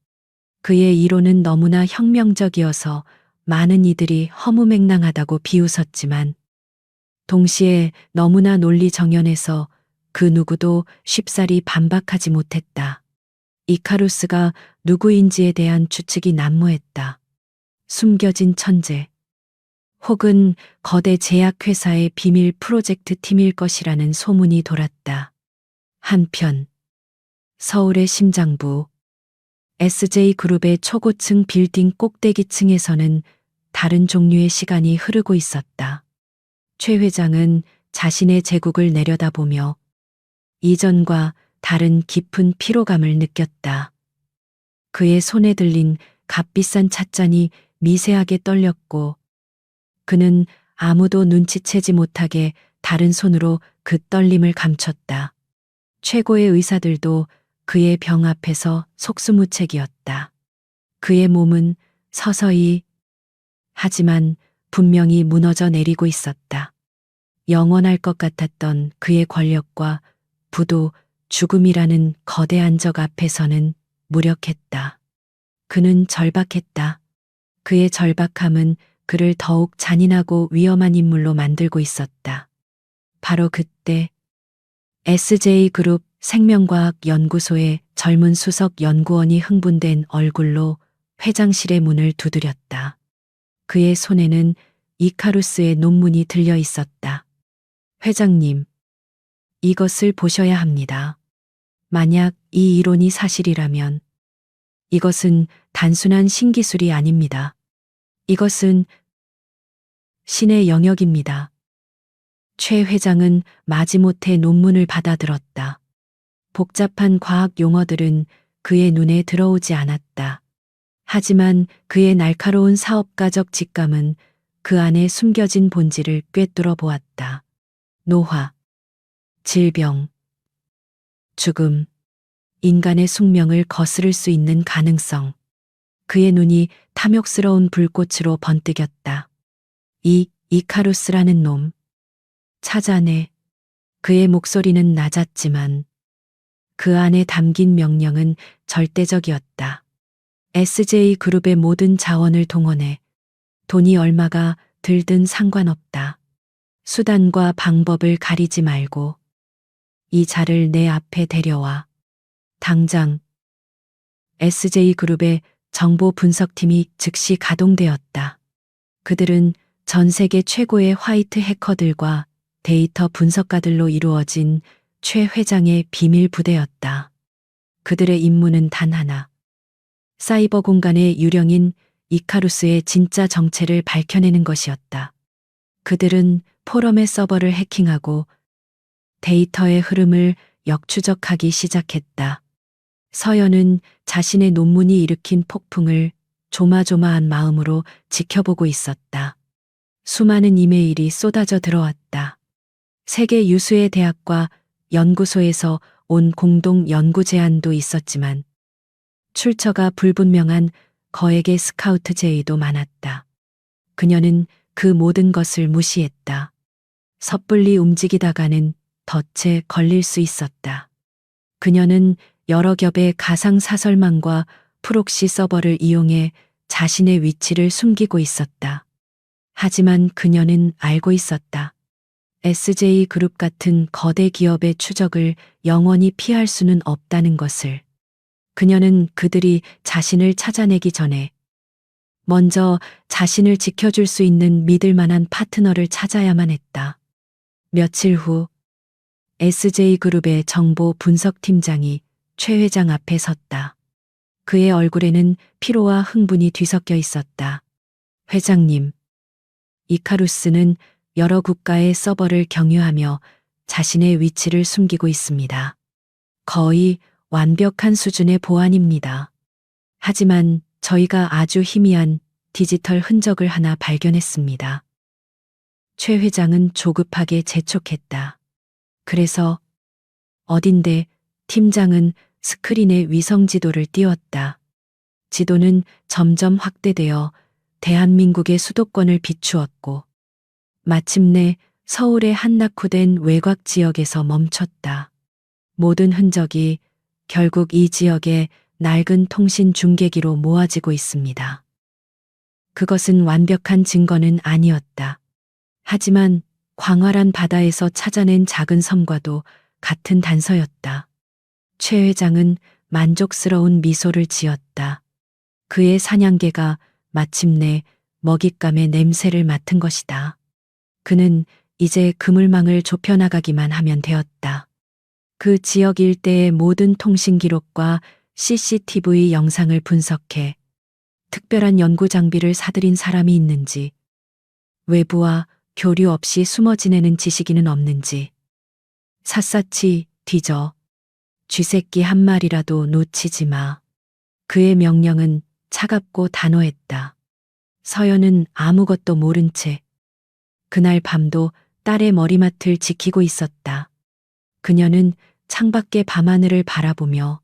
[SPEAKER 1] 그의 이론은 너무나 혁명적이어서 많은 이들이 허무맹랑하다고 비웃었지만 동시에 너무나 논리정연해서 그 누구도 쉽사리 반박하지 못했다. 이카루스가 누구인지에 대한 추측이 난무했다. 숨겨진 천재, 혹은 거대 제약회사의 비밀 프로젝트 팀일 것이라는 소문이 돌았다. 한편 서울의 심장부 SJ그룹의 초고층 빌딩 꼭대기층에서는 다른 종류의 시간이 흐르고 있었다. 최 회장은 자신의 제국을 내려다보며 이전과 다른 깊은 피로감을 느꼈다. 그의 손에 들린 값비싼 찻잔이 미세하게 떨렸고 그는 아무도 눈치채지 못하게 다른 손으로 그 떨림을 감췄다. 최고의 의사들도 그의 병 앞에서 속수무책이었다. 그의 몸은 서서히 하지만 분명히 무너져 내리고 있었다. 영원할 것 같았던 그의 권력과 부도 죽음이라는 거대한 적 앞에서는 무력했다. 그는 절박했다. 그의 절박함은 그를 더욱 잔인하고 위험한 인물로 만들고 있었다. 바로 그때 SJ그룹 생명과학연구소의 젊은 수석 연구원이 흥분된 얼굴로 회장실의 문을 두드렸다. 그의 손에는 이카루스의 논문이 들려 있었다. 회장님, 이것을 보셔야 합니다. 만약 이 이론이 사실이라면 이것은 단순한 신기술이 아닙니다. 이것은 신의 영역입니다. 최 회장은 마지못해 논문을 받아들었다. 복잡한 과학 용어들은 그의 눈에 들어오지 않았다. 하지만 그의 날카로운 사업가적 직감은 그 안에 숨겨진 본질을 꿰뚫어 보았다. 노화, 질병, 죽음, 인간의 숙명을 거스를 수 있는 가능성. 그의 눈이 탐욕스러운 불꽃으로 번뜩였다. 이 이카루스라는 놈. 찾아내. 그의 목소리는 낮았지만 그 안에 담긴 명령은 절대적이었다. SJ그룹의 모든 자원을 동원해. 돈이 얼마가 들든 상관없다. 수단과 방법을 가리지 말고 이 자를 내 앞에 데려와. 당장. SJ그룹의 정보 분석팀이 즉시 가동되었다. 그들은 전 세계 최고의 화이트 해커들과 데이터 분석가들로 이루어진 최 회장의 비밀 부대였다. 그들의 임무는 단 하나. 사이버 공간의 유령인 이카루스의 진짜 정체를 밝혀내는 것이었다. 그들은 포럼의 서버를 해킹하고 데이터의 흐름을 역추적하기 시작했다. 서연은 자신의 논문이 일으킨 폭풍을 조마조마한 마음으로 지켜보고 있었다. 수많은 이메일이 쏟아져 들어왔다. 세계 유수의 대학과 연구소에서 온 공동 연구 제안도 있었지만 출처가 불분명한 거액의 스카우트 제의도 많았다. 그녀는 그 모든 것을 무시했다. 섣불리 움직이다가는 덫에 걸릴 수 있었다. 그녀는 여러 겹의 가상 사설망과 프록시 서버를 이용해 자신의 위치를 숨기고 있었다. 하지만 그녀는 알고 있었다. SJ그룹 같은 거대 기업의 추적을 영원히 피할 수는 없다는 것을. 그녀는 그들이 자신을 찾아내기 전에 먼저 자신을 지켜줄 수 있는 믿을 만한 파트너를 찾아야만 했다. 며칠 후 SJ그룹의 정보 분석팀장이 최 회장 앞에 섰다. 그의 얼굴에는 피로와 흥분이 뒤섞여 있었다. 회장님, 이카루스는 여러 국가의 서버를 경유하며 자신의 위치를 숨기고 있습니다. 거의 완벽한 수준의 보안입니다. 하지만 저희가 아주 희미한 디지털 흔적을 하나 발견했습니다. 최 회장은 조급하게 재촉했다. 그래서 어딘데? 팀장은 스크린에 위성 지도를 띄웠다. 지도는 점점 확대되어 대한민국의 수도권을 비추었고 마침내 서울의 한 낙후된 외곽 지역에서 멈췄다. 모든 흔적이 결국 이 지역의 낡은 통신 중계기로 모아지고 있습니다. 그것은 완벽한 증거는 아니었다. 하지만 광활한 바다에서 찾아낸 작은 섬과도 같은 단서였다. 최 회장은 만족스러운 미소를 지었다. 그의 사냥개가 마침내 먹잇감의 냄새를 맡은 것이다. 그는 이제 그물망을 좁혀나가기만 하면 되었다. 그 지역 일대의 모든 통신 기록과 CCTV 영상을 분석해 특별한 연구 장비를 사들인 사람이 있는지, 외부와 교류 없이 숨어 지내는 지식인은 없는지, 샅샅이 뒤져 쥐새끼 한 마리라도 놓치지 마. 그의 명령은 차갑고 단호했다. 서연은 아무것도 모른 채 그날 밤도 딸의 머리맡을 지키고 있었다. 그녀는 창밖의 밤하늘을 바라보며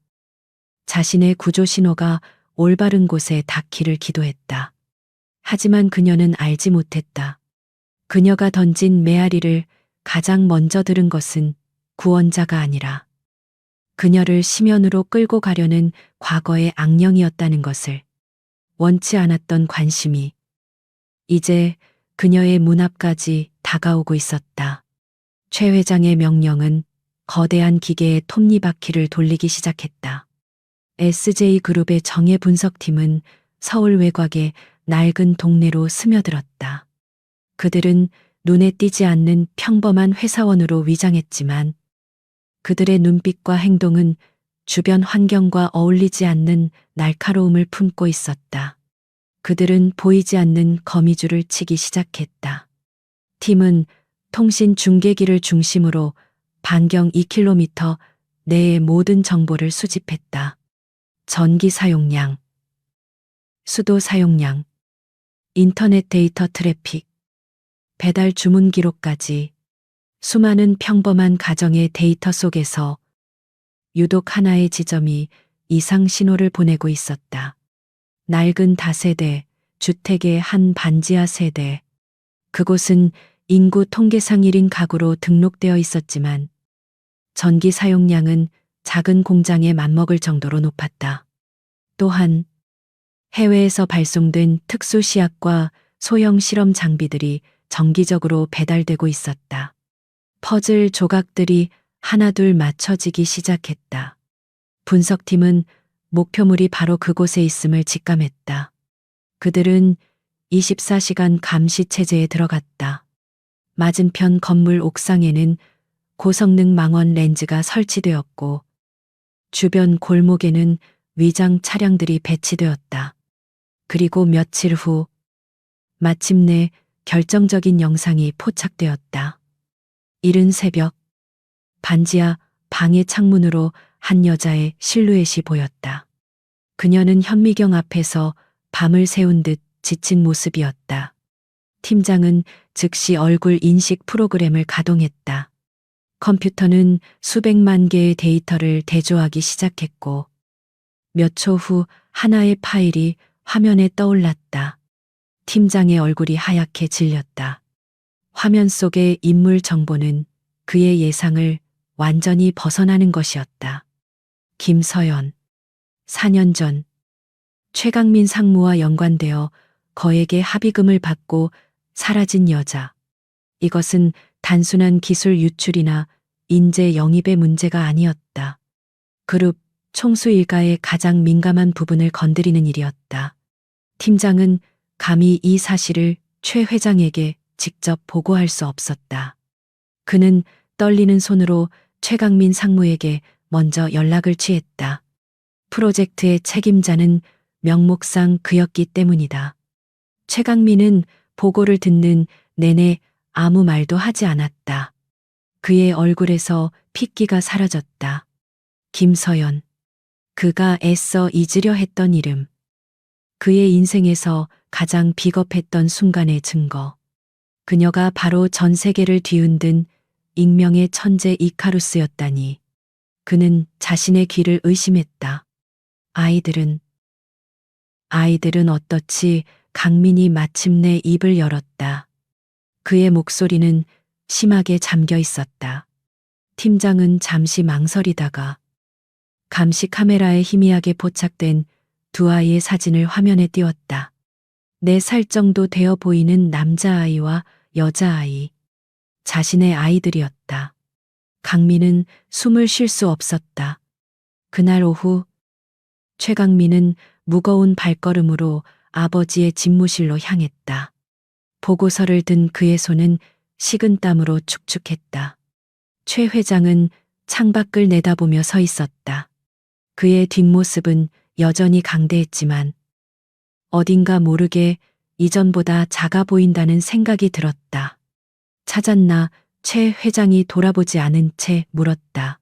[SPEAKER 1] 자신의 구조 신호가 올바른 곳에 닿기를 기도했다. 하지만 그녀는 알지 못했다. 그녀가 던진 메아리를 가장 먼저 들은 것은 구원자가 아니라 그녀를 심연으로 끌고 가려는 과거의 악령이었다는 것을. 원치 않았던 관심이 이제 그녀의 문 앞까지 다가오고 있었다. 최 회장의 명령은 거대한 기계의 톱니바퀴를 돌리기 시작했다. SJ그룹의 정예 분석팀은 서울 외곽의 낡은 동네로 스며들었다. 그들은 눈에 띄지 않는 평범한 회사원으로 위장했지만 그들의 눈빛과 행동은 주변 환경과 어울리지 않는 날카로움을 품고 있었다. 그들은 보이지 않는 거미줄을 치기 시작했다. 팀은 통신 중계기를 중심으로 반경 2km 내의 모든 정보를 수집했다. 전기 사용량, 수도 사용량, 인터넷 데이터 트래픽, 배달 주문 기록까지 수많은 평범한 가정의 데이터 속에서 유독 하나의 지점이 이상 신호를 보내고 있었다. 낡은 다세대, 주택의 한 반지하 세대. 그곳은 인구 통계상 1인 가구로 등록되어 있었지만 전기 사용량은 작은 공장에 맞먹을 정도로 높았다. 또한 해외에서 발송된 특수 시약과 소형 실험 장비들이 정기적으로 배달되고 있었다. 퍼즐 조각들이 하나둘 맞춰지기 시작했다. 분석팀은 목표물이 바로 그곳에 있음을 직감했다. 그들은 24시간 감시 체제에 들어갔다. 맞은편 건물 옥상에는 고성능 망원 렌즈가 설치되었고 주변 골목에는 위장 차량들이 배치되었다. 그리고 며칠 후 마침내 결정적인 영상이 포착되었다. 이른 새벽 반지하 방의 창문으로 한 여자의 실루엣이 보였다. 그녀는 현미경 앞에서 밤을 새운 듯 지친 모습이었다. 팀장은 즉시 얼굴 인식 프로그램을 가동했다. 컴퓨터는 수백만 개의 데이터를 대조하기 시작했고 몇 초 후 하나의 파일이 화면에 떠올랐다. 팀장의 얼굴이 하얗게 질렸다. 화면 속의 인물 정보는 그의 예상을 완전히 벗어나는 것이었다. 김서연. 4년 전 최강민 상무와 연관되어 거액의 합의금을 받고 사라진 여자. 이것은 단순한 기술 유출이나 인재 영입의 문제가 아니었다. 그룹 총수 일가의 가장 민감한 부분을 건드리는 일이었다. 팀장은 감히 이 사실을 최 회장에게 직접 보고할 수 없었다. 그는 떨리는 손으로 최강민 상무에게 먼저 연락을 취했다. 프로젝트의 책임자는 명목상 그였기 때문이다. 최강민은 보고를 듣는 내내 아무 말도 하지 않았다. 그의 얼굴에서 핏기가 사라졌다. 김서연. 그가 애써 잊으려 했던 이름. 그의 인생에서 가장 비겁했던 순간의 증거. 그녀가 바로 전 세계를 뒤흔든 익명의 천재 이카루스였다니. 그는 자신의 귀를 의심했다. 아이들은 어떻지? 강민이 마침내 입을 열었다. 그의 목소리는 심하게 잠겨 있었다. 팀장은 잠시 망설이다가 감시 카메라에 희미하게 포착된 두 아이의 사진을 화면에 띄웠다. 4살 정도 되어 보이는 남자아이와 여자아이. 자신의 아이들이었다. 강민은 숨을 쉴 수 없었다. 그날 오후 최강민은 무거운 발걸음으로 아버지의 집무실로 향했다. 보고서를 든 그의 손은 식은땀으로 축축했다. 최 회장은 창밖을 내다보며 서 있었다. 그의 뒷모습은 여전히 강대했지만 어딘가 모르게 이전보다 작아 보인다는 생각이 들었다. 찾았나? 최 회장이 돌아보지 않은 채 물었다.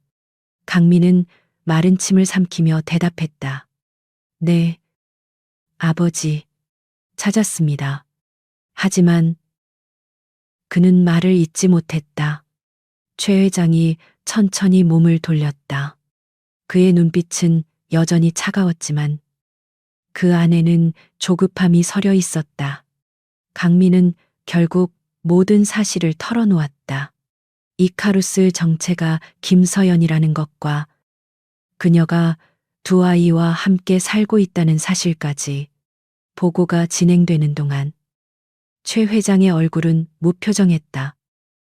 [SPEAKER 1] 강민은 마른 침을 삼키며 대답했다. 네, 아버지, 찾았습니다. 하지만 그는 말을 잇지 못했다. 최 회장이 천천히 몸을 돌렸다. 그의 눈빛은 여전히 차가웠지만 그 안에는 조급함이 서려 있었다. 강민은 결국 모든 사실을 털어놓았다. 이카루스 정체가 김서연이라는 것과 그녀가 두 아이와 함께 살고 있다는 사실까지. 보고가 진행되는 동안 최 회장의 얼굴은 무표정했다.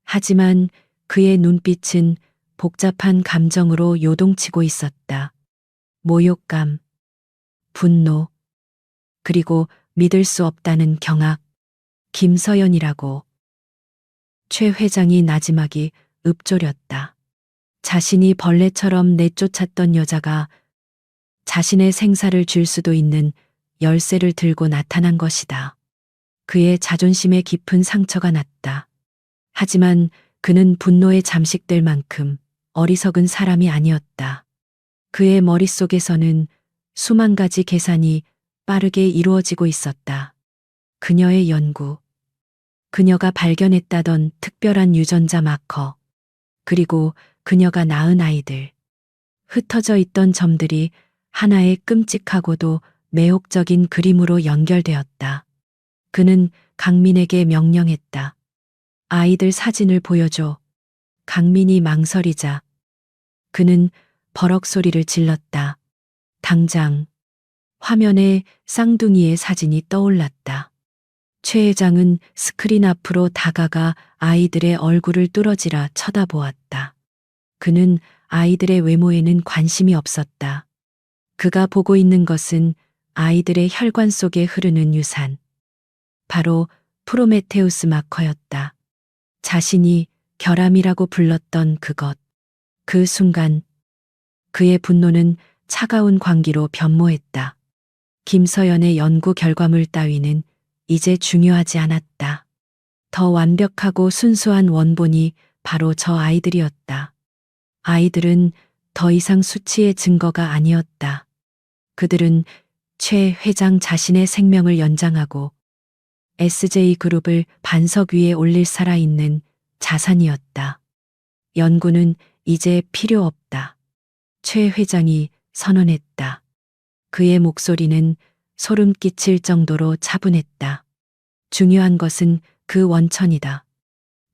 [SPEAKER 1] 하지만 그의 눈빛은 복잡한 감정으로 요동치고 있었다. 모욕감, 분노, 그리고 믿을 수 없다는 경악. 김서연이라고. 최 회장이 나지막이 읊조렸다. 자신이 벌레처럼 내쫓았던 여자가 자신의 생사를 줄 수도 있는 열쇠를 들고 나타난 것이다. 그의 자존심에 깊은 상처가 났다. 하지만 그는 분노에 잠식될 만큼 어리석은 사람이 아니었다. 그의 머릿속에서는 수만 가지 계산이 빠르게 이루어지고 있었다. 그녀의 연구, 그녀가 발견했다던 특별한 유전자 마커, 그리고 그녀가 낳은 아이들. 흩어져 있던 점들이 하나의 끔찍하고도 매혹적인 그림으로 연결되었다. 그는 강민에게 명령했다. 아이들 사진을 보여줘. 강민이 망설이자 그는 버럭 소리를 질렀다. 당장. 화면에 쌍둥이의 사진이 떠올랐다. 최 회장은 스크린 앞으로 다가가 아이들의 얼굴을 뚫어지라 쳐다보았다. 그는 아이들의 외모에는 관심이 없었다. 그가 보고 있는 것은 아이들의 혈관 속에 흐르는 유산. 바로 프로메테우스 마커였다. 자신이 결함이라고 불렀던 그것. 그 순간 그의 분노는 차가운 광기로 변모했다. 김서연의 연구 결과물 따위는 이제 중요하지 않았다. 더 완벽하고 순수한 원본이 바로 저 아이들이었다. 아이들은 더 이상 수치의 증거가 아니었다. 그들은 최 회장 자신의 생명을 연장하고 SJ그룹을 반석 위에 올릴 살아있는 자산이었다. 연구는 이제 필요 없다. 최 회장이 선언했다. 그의 목소리는 소름 끼칠 정도로 차분했다. 중요한 것은 그 원천이다.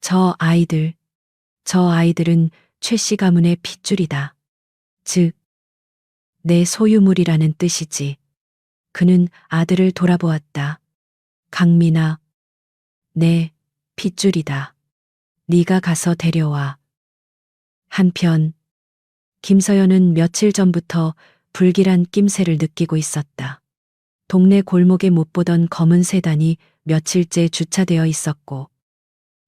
[SPEAKER 1] 저 아이들은 최 씨 가문의 핏줄이다. 즉, 내 소유물이라는 뜻이지. 그는 아들을 돌아보았다. 강민아, 내 핏줄이다. 네가 가서 데려와. 한편 김서연은 며칠 전부터 불길한 낌새를 느끼고 있었다. 동네 골목에 못 보던 검은 세단이 며칠째 주차되어 있었고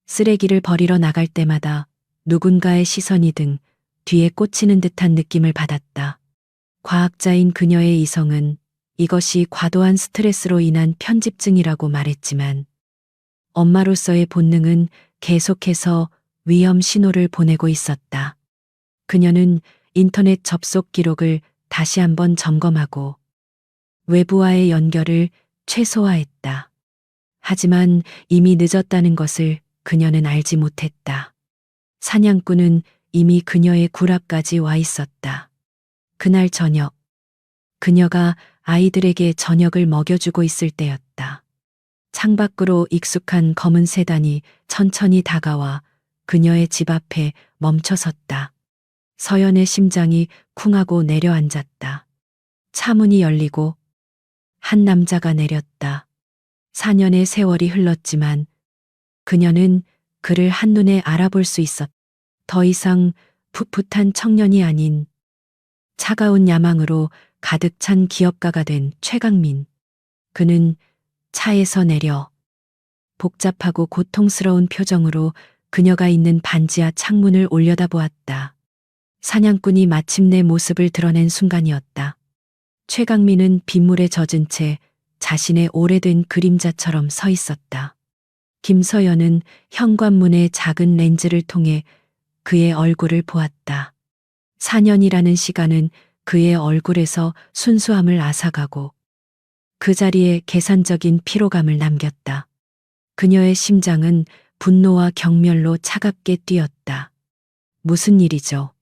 [SPEAKER 1] 쓰레기를 버리러 나갈 때마다 누군가의 시선이든 뒤에 꽂히는 듯한 느낌을 받았다. 과학자인 그녀의 이성은 이것이 과도한 스트레스로 인한 편집증이라고 말했지만 엄마로서의 본능은 계속해서 위험 신호를 보내고 있었다. 그녀는 인터넷 접속 기록을 다시 한번 점검하고 외부와의 연결을 최소화했다. 하지만 이미 늦었다는 것을 그녀는 알지 못했다. 사냥꾼은 이미 그녀의 굴 앞까지 와 있었다. 그날 저녁, 그녀가 아이들에게 저녁을 먹여주고 있을 때였다. 창밖으로 익숙한 검은 세단이 천천히 다가와 그녀의 집 앞에 멈춰섰다. 서연의 심장이 쿵하고 내려앉았다. 차문이 열리고 한 남자가 내렸다. 4년의 세월이 흘렀지만 그녀는 그를 한눈에 알아볼 수 있었다. 더 이상 풋풋한 청년이 아닌 차가운 야망으로 가득 찬 기업가가 된 최강민. 그는 차에서 내려 복잡하고 고통스러운 표정으로 그녀가 있는 반지하 창문을 올려다보았다. 사냥꾼이 마침내 모습을 드러낸 순간이었다. 최강민은 빗물에 젖은 채 자신의 오래된 그림자처럼 서 있었다. 김서연은 현관문의 작은 렌즈를 통해 그의 얼굴을 보았다. 4년이라는 시간은 그의 얼굴에서 순수함을 앗아가고 그 자리에 계산적인 피로감을 남겼다. 그녀의 심장은 분노와 경멸로 차갑게 뛰었다. 무슨 일이죠?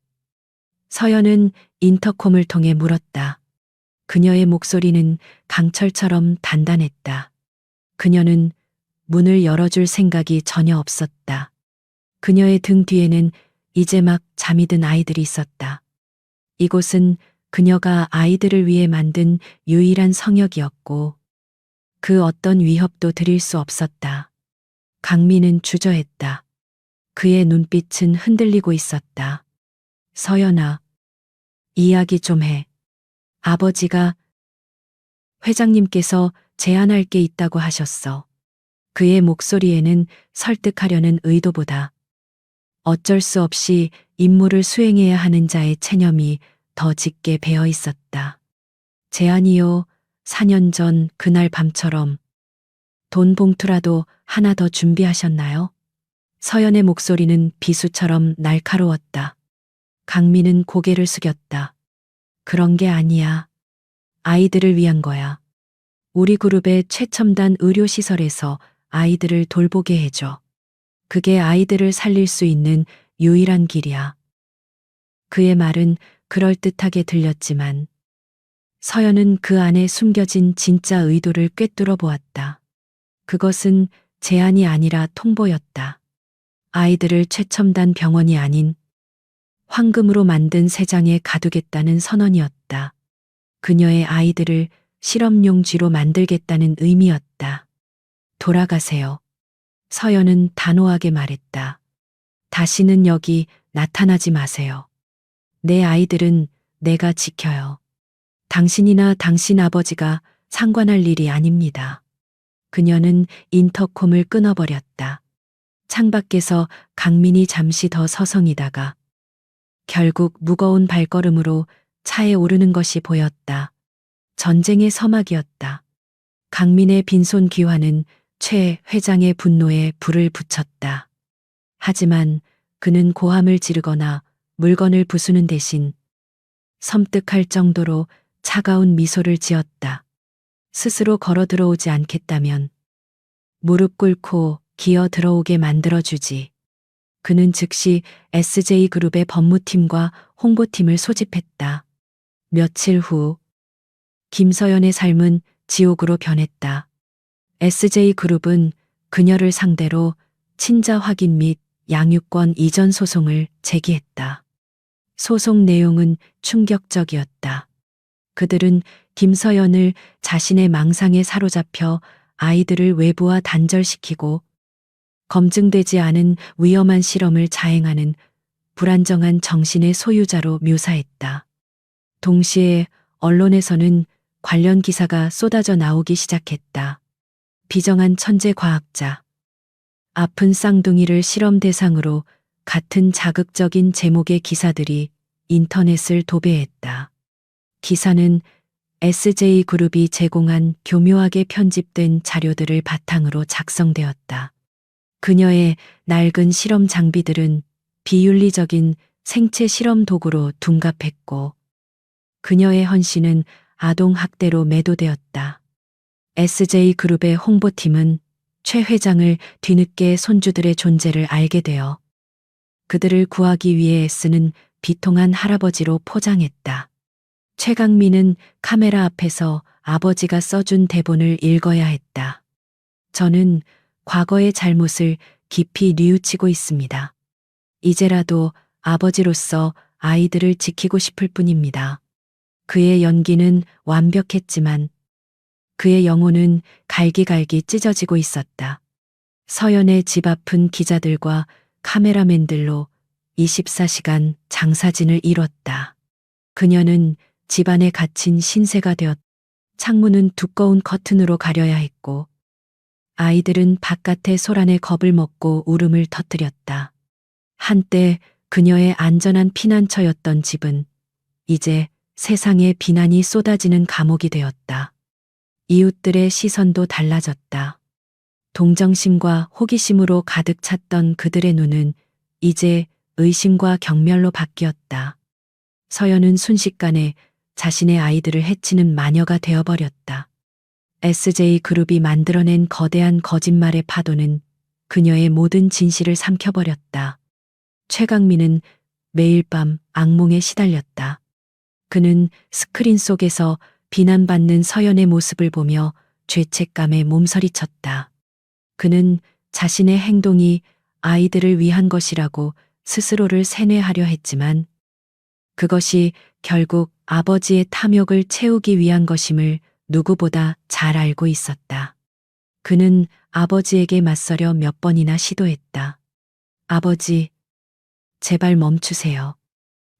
[SPEAKER 1] 서연은 인터콤을 통해 물었다. 그녀의 목소리는 강철처럼 단단했다. 그녀는 문을 열어줄 생각이 전혀 없었다. 그녀의 등 뒤에는 이제 막 잠이 든 아이들이 있었다. 이곳은 그녀가 아이들을 위해 만든 유일한 성역이었고 그 어떤 위협도 드릴 수 없었다. 강민은 주저했다. 그의 눈빛은 흔들리고 있었다. 서연아, 이야기 좀 해. 아버지가 회장님께서 제안할 게 있다고 하셨어. 그의 목소리에는 설득하려는 의도보다 어쩔 수 없이 임무를 수행해야 하는 자의 체념이 더 짙게 배어 있었다. 제안이요, 4년 전 그날 밤처럼 돈 봉투라도 하나 더 준비하셨나요? 서연의 목소리는 비수처럼 날카로웠다. 강민은 고개를 숙였다. 그런 게 아니야. 아이들을 위한 거야. 우리 그룹의 최첨단 의료시설에서 아이들을 돌보게 해줘. 그게 아이들을 살릴 수 있는 유일한 길이야. 그의 말은 그럴듯하게 들렸지만 서연은 그 안에 숨겨진 진짜 의도를 꿰뚫어 보았다. 그것은 제안이 아니라 통보였다. 아이들을 최첨단 병원이 아닌 황금으로 만든 세상에 가두겠다는 선언이었다. 그녀의 아이들을 실험용 쥐로 만들겠다는 의미였다. 돌아가세요. 서연은 단호하게 말했다. 다시는 여기 나타나지 마세요. 내 아이들은 내가 지켜요. 당신이나 당신 아버지가 상관할 일이 아닙니다. 그녀는 인터콤을 끊어버렸다. 창밖에서 강민이 잠시 더 서성이다가 결국 무거운 발걸음으로 차에 오르는 것이 보였다. 전쟁의 서막이었다. 강민의 빈손 귀환은 최 회장의 분노에 불을 붙였다. 하지만 그는 고함을 지르거나 물건을 부수는 대신 섬뜩할 정도로 차가운 미소를 지었다. 스스로 걸어 들어오지 않겠다면 무릎 꿇고 기어 들어오게 만들어주지. 그는 즉시 SJ그룹의 법무팀과 홍보팀을 소집했다. 며칠 후 김서연의 삶은 지옥으로 변했다. SJ그룹은 그녀를 상대로 친자 확인 및 양육권 이전 소송을 제기했다. 소송 내용은 충격적이었다. 그들은 김서연을 자신의 망상에 사로잡혀 아이들을 외부와 단절시키고 검증되지 않은 위험한 실험을 자행하는 불안정한 정신의 소유자로 묘사했다. 동시에 언론에서는 관련 기사가 쏟아져 나오기 시작했다. 비정한 천재 과학자. 아픈 쌍둥이를 실험 대상으로 같은 자극적인 제목의 기사들이 인터넷을 도배했다. 기사는 SJ그룹이 제공한 교묘하게 편집된 자료들을 바탕으로 작성되었다. 그녀의 낡은 실험 장비들은 비윤리적인 생체 실험 도구로 둔갑했고, 그녀의 헌신은 아동 학대로 매도되었다. SJ그룹의 홍보팀은 최 회장을 뒤늦게 손주들의 존재를 알게 되어 그들을 구하기 위해 애쓰는 비통한 할아버지로 포장했다. 최강민은 카메라 앞에서 아버지가 써준 대본을 읽어야 했다. 저는 과거의 잘못을 깊이 뉘우치고 있습니다. 이제라도 아버지로서 아이들을 지키고 싶을 뿐입니다. 그의 연기는 완벽했지만 그의 영혼은 갈기갈기 찢어지고 있었다. 서연의 집 앞은 기자들과 카메라맨들로 24시간 장사진을 이뤘다. 그녀는 집안에 갇힌 신세가 되었다. 창문은 두꺼운 커튼으로 가려야 했고, 아이들은 바깥의 소란에 겁을 먹고 울음을 터뜨렸다. 한때 그녀의 안전한 피난처였던 집은 이제 세상에 비난이 쏟아지는 감옥이 되었다. 이웃들의 시선도 달라졌다. 동정심과 호기심으로 가득 찼던 그들의 눈은 이제 의심과 경멸로 바뀌었다. 서연은 순식간에 자신의 아이들을 해치는 마녀가 되어버렸다. SJ그룹이 만들어낸 거대한 거짓말의 파도는 그녀의 모든 진실을 삼켜버렸다. 최강민은 매일 밤 악몽에 시달렸다. 그는 스크린 속에서 비난받는 서연의 모습을 보며 죄책감에 몸서리쳤다. 그는 자신의 행동이 아이들을 위한 것이라고 스스로를 세뇌하려 했지만 그것이 결국 아버지의 탐욕을 채우기 위한 것임을 누구보다 잘 알고 있었다. 그는 아버지에게 맞서려 몇 번이나 시도했다. 아버지, 제발 멈추세요.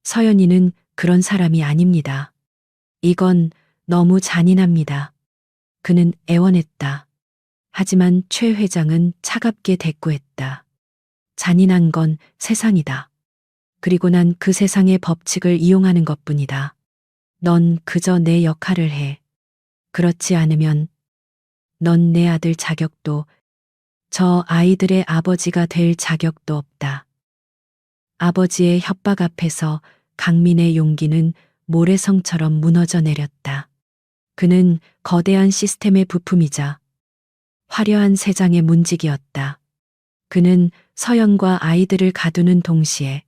[SPEAKER 1] 서연이는 그런 사람이 아닙니다. 이건 너무 잔인합니다. 그는 애원했다. 하지만 최 회장은 차갑게 대꾸했다. 잔인한 건 세상이다. 그리고 난 그 세상의 법칙을 이용하는 것뿐이다. 넌 그저 내 역할을 해. 그렇지 않으면 넌 내 아들 자격도, 저 아이들의 아버지가 될 자격도 없다. 아버지의 협박 앞에서 강민의 용기는 모래성처럼 무너져 내렸다. 그는 거대한 시스템의 부품이자 화려한 세상의 문지기였다. 그는 서연과 아이들을 가두는 동시에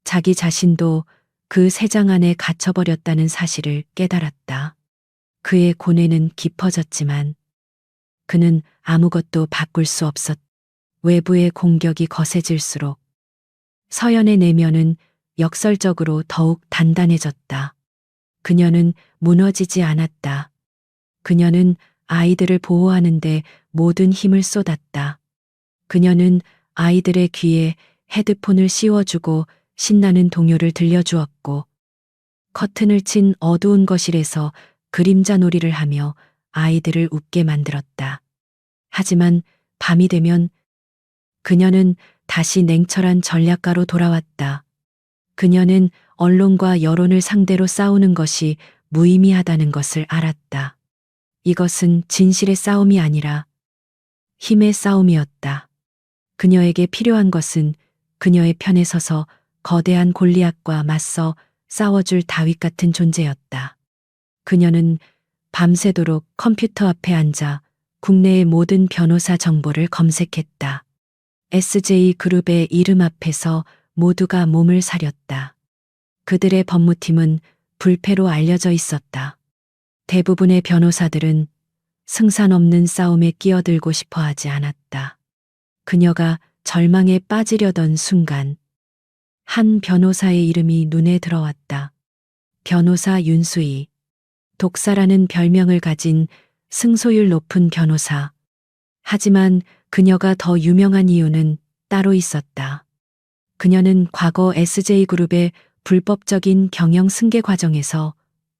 [SPEAKER 1] 자기 자신도 그 세상 안에 갇혀버렸다는 사실을 깨달았다. 그의 고뇌는 깊어졌지만 그는 아무것도 바꿀 수 없었다. 외부의 공격이 거세질수록 서연의 내면은 역설적으로 더욱 단단해졌다. 그녀는 무너지지 않았다. 그녀는 아이들을 보호하는데 모든 힘을 쏟았다. 그녀는 아이들의 귀에 헤드폰을 씌워주고 신나는 동요를 들려주었고, 커튼을 친 어두운 거실에서 그림자 놀이를 하며 아이들을 웃게 만들었다. 하지만 밤이 되면 그녀는 다시 냉철한 전략가로 돌아왔다. 그녀는 언론과 여론을 상대로 싸우는 것이 무의미하다는 것을 알았다. 이것은 진실의 싸움이 아니라 힘의 싸움이었다. 그녀에게 필요한 것은 그녀의 편에 서서 거대한 골리앗과 맞서 싸워줄 다윗 같은 존재였다. 그녀는 밤새도록 컴퓨터 앞에 앉아 국내의 모든 변호사 정보를 검색했다. SJ그룹의 이름 앞에서 모두가 몸을 사렸다. 그들의 법무팀은 불패로 알려져 있었다. 대부분의 변호사들은 승산 없는 싸움에 끼어들고 싶어 하지 않았다. 그녀가 절망에 빠지려던 순간 한 변호사의 이름이 눈에 들어왔다. 변호사 윤수희. 독사라는 별명을 가진 승소율 높은 변호사. 하지만 그녀가 더 유명한 이유는 따로 있었다. 그녀는 과거 SJ그룹의 불법적인 경영 승계 과정에서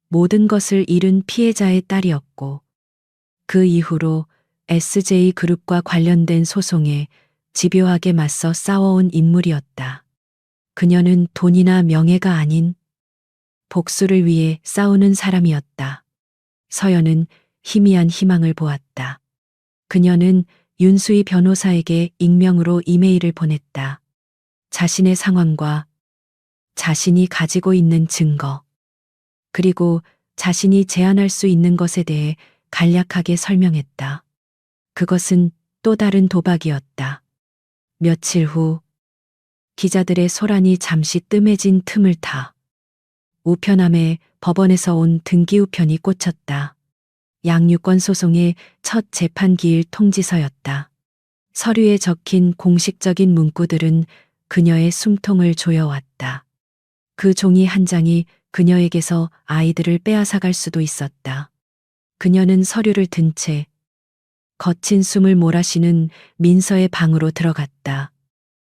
[SPEAKER 1] 모든 것을 잃은 피해자의 딸이었고, 그 이후로 SJ그룹과 관련된 소송에 집요하게 맞서 싸워온 인물이었다. 그녀는 돈이나 명예가 아닌 복수를 위해 싸우는 사람이었다. 서연은 희미한 희망을 보았다. 그녀는 윤수희 변호사에게 익명으로 이메일을 보냈다. 자신의 상황과 자신이 가지고 있는 증거, 그리고 자신이 제안할 수 있는 것에 대해 간략하게 설명했다. 그것은 또 다른 도박이었다. 며칠 후 기자들의 소란이 잠시 뜸해진 틈을 타 우편함에 법원에서 온 등기우편이 꽂혔다. 양육권 소송의 첫 재판기일 통지서였다. 서류에 적힌 공식적인 문구들은 그녀의 숨통을 조여왔다. 그 종이 한 장이 그녀에게서 아이들을 빼앗아갈 수도 있었다. 그녀는 서류를 든 채 거친 숨을 몰아쉬는 민서의 방으로 들어갔다.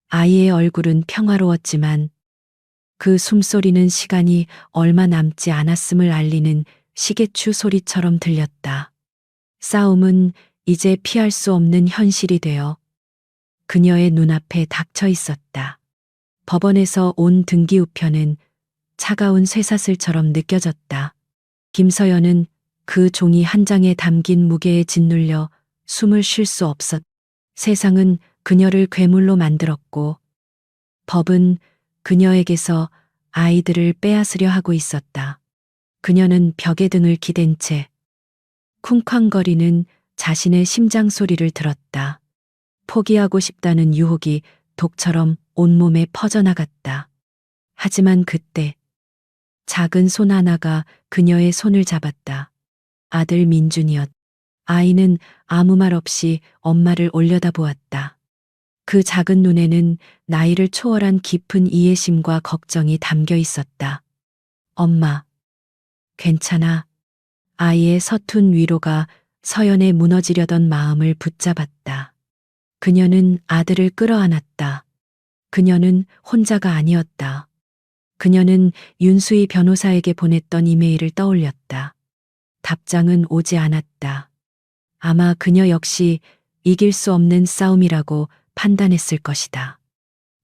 [SPEAKER 1] 아이의 얼굴은 평화로웠지만 그 숨소리는 시간이 얼마 남지 않았음을 알리는 시계추 소리처럼 들렸다. 싸움은 이제 피할 수 없는 현실이 되어 그녀의 눈앞에 닥쳐 있었다. 법원에서 온 등기우편은 차가운 쇠사슬처럼 느껴졌다. 김서연은 그 종이 한 장에 담긴 무게에 짓눌려 숨을 쉴 수 없었다. 세상은 그녀를 괴물로 만들었고 법은 그녀에게서 아이들을 빼앗으려 하고 있었다. 그녀는 벽에 등을 기댄 채 쿵쾅거리는 자신의 심장 소리를 들었다. 포기하고 싶다는 유혹이 독처럼 온몸에 퍼져나갔다. 하지만 그때 작은 손 하나가 그녀의 손을 잡았다. 아들 민준이었다. 아이는 아무 말 없이 엄마를 올려다보았다. 그 작은 눈에는 나이를 초월한 깊은 이해심과 걱정이 담겨 있었다. 엄마, 괜찮아. 아이의 서툰 위로가 서연의 무너지려던 마음을 붙잡았다. 그녀는 아들을 끌어안았다. 그녀는 혼자가 아니었다. 그녀는 윤수희 변호사에게 보냈던 이메일을 떠올렸다. 답장은 오지 않았다. 아마 그녀 역시 이길 수 없는 싸움이라고 판단했을 것이다.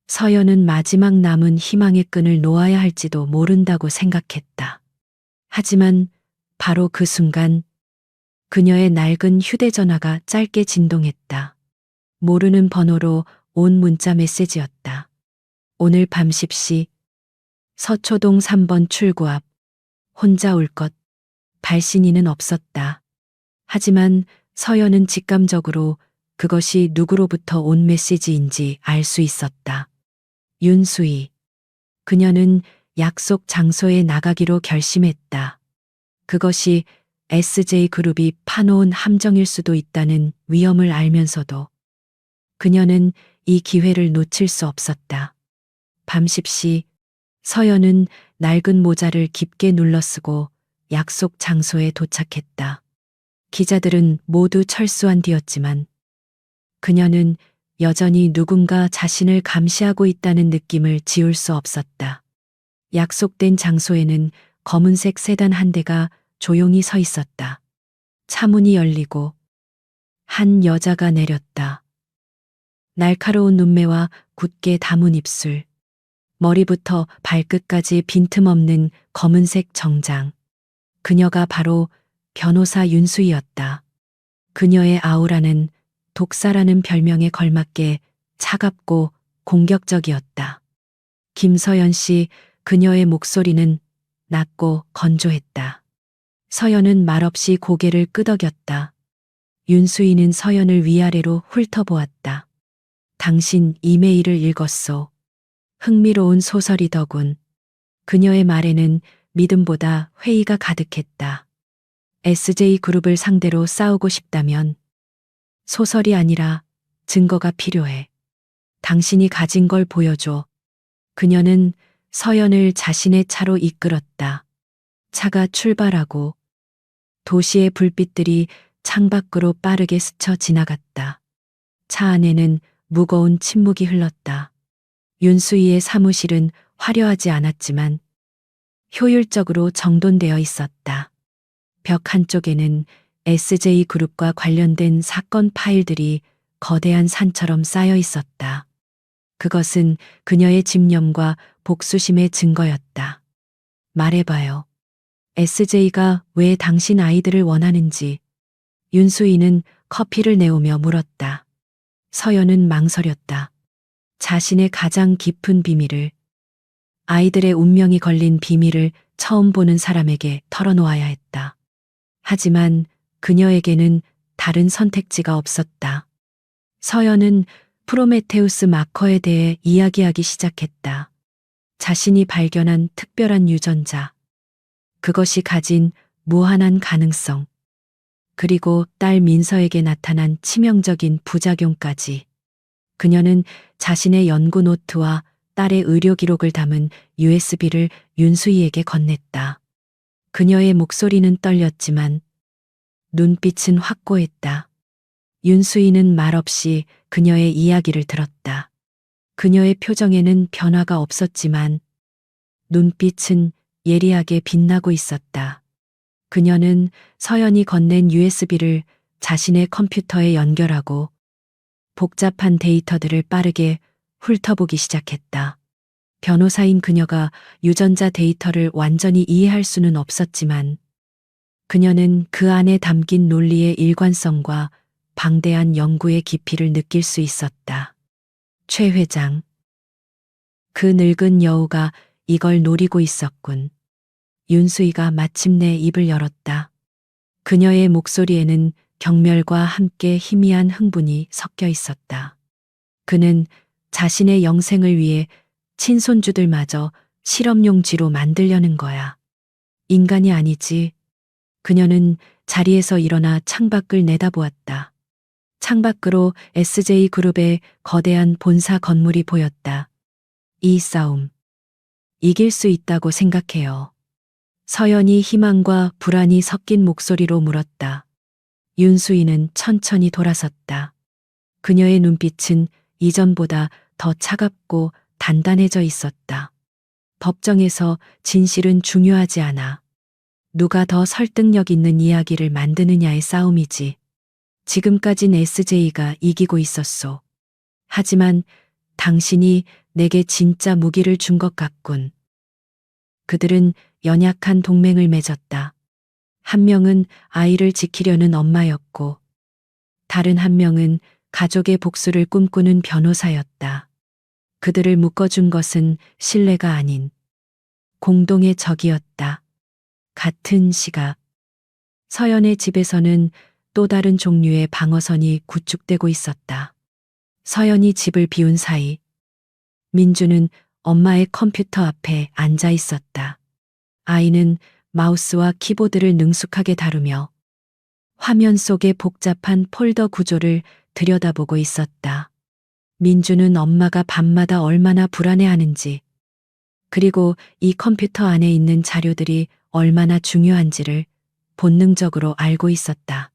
[SPEAKER 1] 서연은 마지막 남은 희망의 끈을 놓아야 할지도 모른다고 생각했다. 하지만 바로 그 순간 그녀의 낡은 휴대전화가 짧게 진동했다. 모르는 번호로 온 문자 메시지였다. 오늘 밤 10시 서초동 3번 출구 앞 혼자 올 것. 발신인은 없었다. 하지만 서연은 직감적으로 그것이 누구로부터 온 메시지인지 알 수 있었다. 윤수희. 그녀는 약속 장소에 나가기로 결심했다. 그것이 SJ그룹이 파놓은 함정일 수도 있다는 위험을 알면서도 그녀는 이 기회를 놓칠 수 없었다. 밤 10시 서연은 낡은 모자를 깊게 눌러쓰고 약속 장소에 도착했다. 기자들은 모두 철수한 뒤였지만 그녀는 여전히 누군가 자신을 감시하고 있다는 느낌을 지울 수 없었다. 약속된 장소에는 검은색 세단 한 대가 조용히 서 있었다. 차문이 열리고 한 여자가 내렸다. 날카로운 눈매와 굳게 담은 입술, 머리부터 발끝까지 빈틈없는 검은색 정장. 그녀가 바로 변호사 윤수희였다. 그녀의 아우라는 독사라는 별명에 걸맞게 차갑고 공격적이었다. 김서연 씨, 그녀의 목소리는 낮고 건조했다. 서연은 말없이 고개를 끄덕였다. 윤수희는 서연을 위아래로 훑어보았다. 당신 이메일을 읽었소. 흥미로운 소설이더군. 그녀의 말에는 믿음보다 회의가 가득했다. SJ그룹을 상대로 싸우고 싶다면 소설이 아니라 증거가 필요해. 당신이 가진 걸 보여줘. 그녀는 서연을 자신의 차로 이끌었다. 차가 출발하고 도시의 불빛들이 창밖으로 빠르게 스쳐 지나갔다. 차 안에는 무거운 침묵이 흘렀다. 윤수희의 사무실은 화려하지 않았지만 효율적으로 정돈되어 있었다. 벽 한쪽에는 SJ그룹과 관련된 사건 파일들이 거대한 산처럼 쌓여 있었다. 그것은 그녀의 집념과 복수심의 증거였다. 말해봐요. SJ가 왜 당신 아이들을 원하는지. 윤수인은 커피를 내오며 물었다. 서연은 망설였다. 자신의 가장 깊은 비밀을, 아이들의 운명이 걸린 비밀을 처음 보는 사람에게 털어놓아야 했다. 하지만 그녀에게는 다른 선택지가 없었다. 서연은 프로메테우스 마커에 대해 이야기하기 시작했다. 자신이 발견한 특별한 유전자. 그것이 가진 무한한 가능성. 그리고 딸 민서에게 나타난 치명적인 부작용까지. 그녀는 자신의 연구 노트와 딸의 의료 기록을 담은 USB를 윤수희에게 건넸다. 그녀의 목소리는 떨렸지만 눈빛은 확고했다. 윤수희는 말없이 그녀의 이야기를 들었다. 그녀의 표정에는 변화가 없었지만 눈빛은 예리하게 빛나고 있었다. 그녀는 서연이 건넨 USB를 자신의 컴퓨터에 연결하고 복잡한 데이터들을 빠르게 훑어보기 시작했다. 변호사인 그녀가 유전자 데이터를 완전히 이해할 수는 없었지만 그녀는 그 안에 담긴 논리의 일관성과 방대한 연구의 깊이를 느낄 수 있었다. 최 회장. 그 늙은 여우가 이걸 노리고 있었군. 윤수희가 마침내 입을 열었다. 그녀의 목소리에는 경멸과 함께 희미한 흥분이 섞여 있었다. 그는 자신의 영생을 위해 친손주들마저 실험용지로 만들려는 거야. 인간이 아니지. 그녀는 자리에서 일어나 창밖을 내다보았다. 창밖으로 SJ그룹의 거대한 본사 건물이 보였다. 이 싸움, 이길 수 있다고 생각해요. 서연이 희망과 불안이 섞인 목소리로 물었다. 윤수희는 천천히 돌아섰다. 그녀의 눈빛은 이전보다 더 차갑고 단단해져 있었다. 법정에서 진실은 중요하지 않아. 누가 더 설득력 있는 이야기를 만드느냐의 싸움이지. 지금까진 SJ가 이기고 있었소. 하지만 당신이 내게 진짜 무기를 준 것 같군. 그들은 연약한 동맹을 맺었다. 한 명은 아이를 지키려는 엄마였고, 다른 한 명은 가족의 복수를 꿈꾸는 변호사였다. 그들을 묶어준 것은 신뢰가 아닌 공동의 적이었다. 같은 시각, 서연의 집에서는 또 다른 종류의 방어선이 구축되고 있었다. 서연이 집을 비운 사이, 민주는 엄마의 컴퓨터 앞에 앉아 있었다. 아이는 마우스와 키보드를 능숙하게 다루며 화면 속의 복잡한 폴더 구조를 들여다보고 있었다. 민주는 엄마가 밤마다 얼마나 불안해하는지, 그리고 이 컴퓨터 안에 있는 자료들이 얼마나 중요한지를 본능적으로 알고 있었다.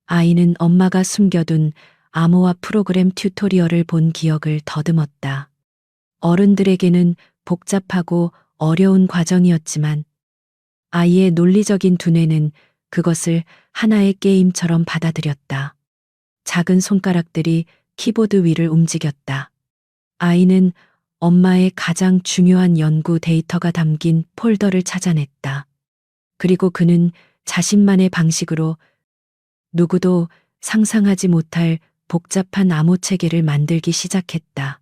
[SPEAKER 1] 아이는 엄마가 숨겨둔 암호화 프로그램 튜토리얼을 본 기억을 더듬었다. 어른들에게는 복잡하고 어려운 과정이었지만 아이의 논리적인 두뇌는 그것을 하나의 게임처럼 받아들였다. 작은 손가락들이 키보드 위를 움직였다. 아이는 엄마의 가장 중요한 연구 데이터가 담긴 폴더를 찾아냈다. 그리고 그는 자신만의 방식으로 누구도 상상하지 못할 복잡한 암호 체계를 만들기 시작했다.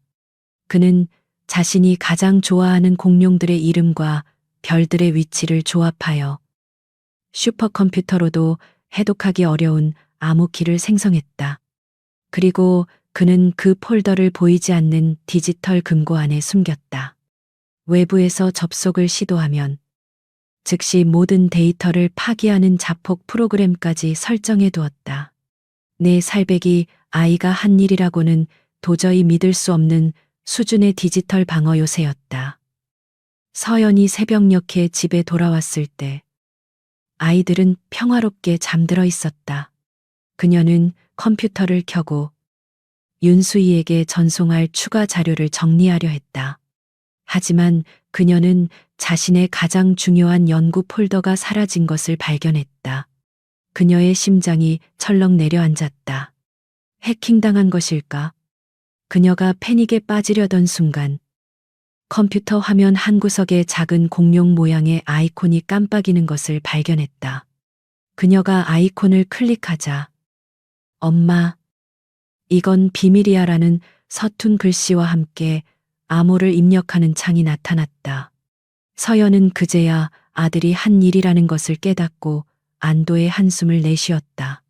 [SPEAKER 1] 그는 자신이 가장 좋아하는 공룡들의 이름과 별들의 위치를 조합하여 슈퍼컴퓨터로도 해독하기 어려운 암호키를 생성했다. 그리고 그는 그 폴더를 보이지 않는 디지털 금고 안에 숨겼다. 외부에서 접속을 시도하면 즉시 모든 데이터를 파기하는 자폭 프로그램까지 설정해 두었다. 내 살백이 아이가 한 일이라고는 도저히 믿을 수 없는 수준의 디지털 방어 요새였다. 서연이 새벽녘에 집에 돌아왔을 때 아이들은 평화롭게 잠들어 있었다. 그녀는 컴퓨터를 켜고 윤수희에게 전송할 추가 자료를 정리하려 했다. 하지만 그녀는 자신의 가장 중요한 연구 폴더가 사라진 것을 발견했다. 그녀의 심장이 철렁 내려앉았다. 해킹당한 것일까? 그녀가 패닉에 빠지려던 순간 컴퓨터 화면 한 구석에 작은 공룡 모양의 아이콘이 깜빡이는 것을 발견했다. 그녀가 아이콘을 클릭하자 엄마, 이건 비밀이야라는 서툰 글씨와 함께 암호를 입력하는 창이 나타났다. 서연은 그제야 아들이 한 일이라는 것을 깨닫고 안도의 한숨을 내쉬었다.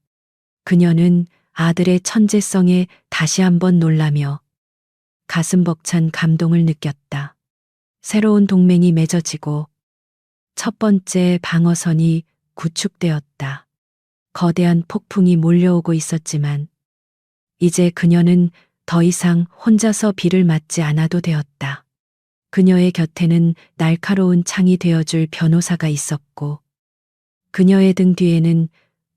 [SPEAKER 1] 그녀는 아들의 천재성에 다시 한번 놀라며 가슴 벅찬 감동을 느꼈다. 새로운 동맹이 맺어지고 첫 번째 방어선이 구축되었다. 거대한 폭풍이 몰려오고 있었지만 이제 그녀는 더 이상 혼자서 비를 맞지 않아도 되었다. 그녀의 곁에는 날카로운 창이 되어줄 변호사가 있었고 그녀의 등 뒤에는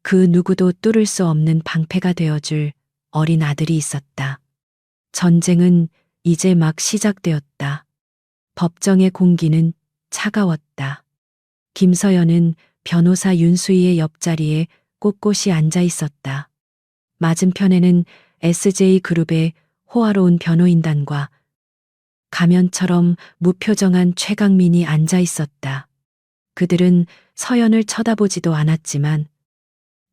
[SPEAKER 1] 그 누구도 뚫을 수 없는 방패가 되어줄 어린 아들이 있었다. 전쟁은 이제 막 시작되었다. 법정의 공기는 차가웠다. 김서연은 변호사 윤수희의 옆자리에 꼿꼿이 앉아 있었다. 맞은편에는 SJ그룹의 호화로운 변호인단과 가면처럼 무표정한 최강민이 앉아 있었다. 그들은 서연을 쳐다보지도 않았지만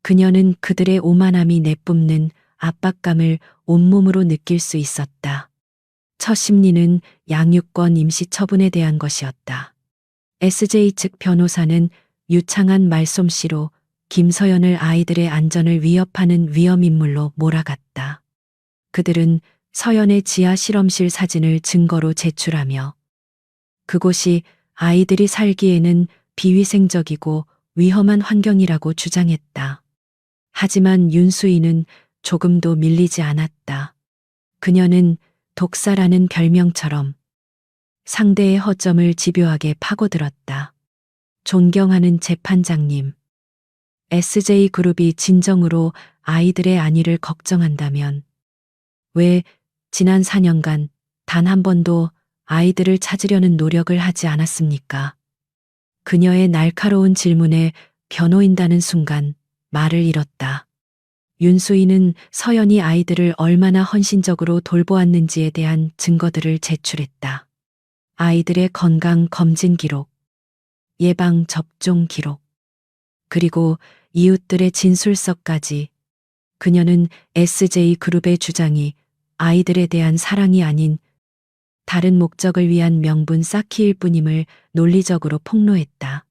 [SPEAKER 1] 그녀는 그들의 오만함이 내뿜는 압박감을 온몸으로 느낄 수 있었다. 첫 심리는 양육권 임시처분에 대한 것이었다. SJ 측 변호사는 유창한 말솜씨로 김서연을 아이들의 안전을 위협하는 위험인물로 몰아갔다. 그들은 서연의 지하 실험실 사진을 증거로 제출하며 그곳이 아이들이 살기에는 비위생적이고 위험한 환경이라고 주장했다. 하지만 윤수희는 조금도 밀리지 않았다. 그녀는 독사라는 별명처럼 상대의 허점을 집요하게 파고들었다. 존경하는 재판장님, SJ그룹이 진정으로 아이들의 안위를 걱정한다면 왜 지난 4년간 단 한 번도 아이들을 찾으려는 노력을 하지 않았습니까? 그녀의 날카로운 질문에 변호인단은 순간 말을 잃었다. 윤수희는 서연이 아이들을 얼마나 헌신적으로 돌보았는지에 대한 증거들을 제출했다. 아이들의 건강 검진 기록, 예방 접종 기록, 그리고 이웃들의 진술서까지. 그녀는 SJ그룹의 주장이 아이들에 대한 사랑이 아닌 다른 목적을 위한 명분 쌓기일 뿐임을 논리적으로 폭로했다.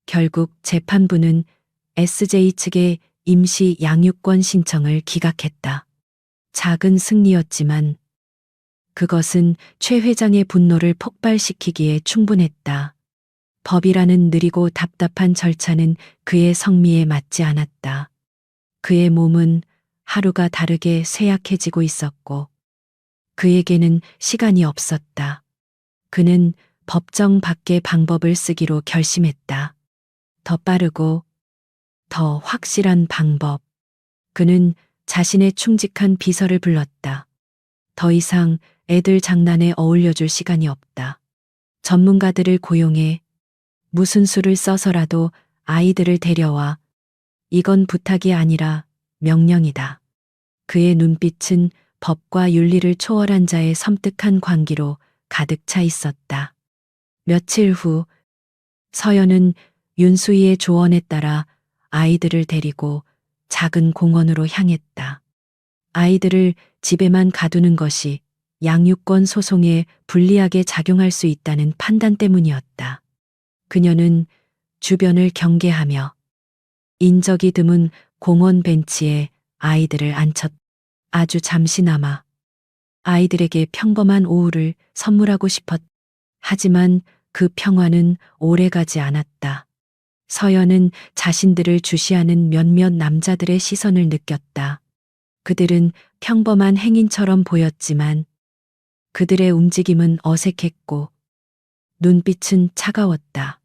[SPEAKER 1] 결국 재판부는 SJ 측의 임시 양육권 신청을 기각했다. 작은 승리였지만 그것은 최 회장의 분노를 폭발시키기에 충분했다. 법이라는 느리고 답답한 절차는 그의 성미에 맞지 않았다. 그의 몸은 하루가 다르게 쇠약해지고 있었고 그에게는 시간이 없었다. 그는 법정 밖의 방법을 쓰기로 결심했다. 더 빠르고 더 확실한 방법. 그는 자신의 충직한 비서를 불렀다. 더 이상 애들 장난에 어울려줄 시간이 없다. 전문가들을 고용해 무슨 수를 써서라도 아이들을 데려와. 이건 부탁이 아니라 명령이다. 그의 눈빛은 법과 윤리를 초월한 자의 섬뜩한 광기로 가득 차 있었다. 며칠 후 서연은 윤수희의 조언에 따라 아이들을 데리고 작은 공원으로 향했다. 아이들을 집에만 가두는 것이 양육권 소송에 불리하게 작용할 수 있다는 판단 때문이었다. 그녀는 주변을 경계하며 인적이 드문 공원 벤치에 아이들을 앉혔다. 아주 잠시나마 아이들에게 평범한 오후를 선물하고 싶었다. 하지만 그 평화는 오래가지 않았다. 서연은 자신들을 주시하는 몇몇 남자들의 시선을 느꼈다. 그들은 평범한 행인처럼 보였지만 그들의 움직임은 어색했고 눈빛은 차가웠다.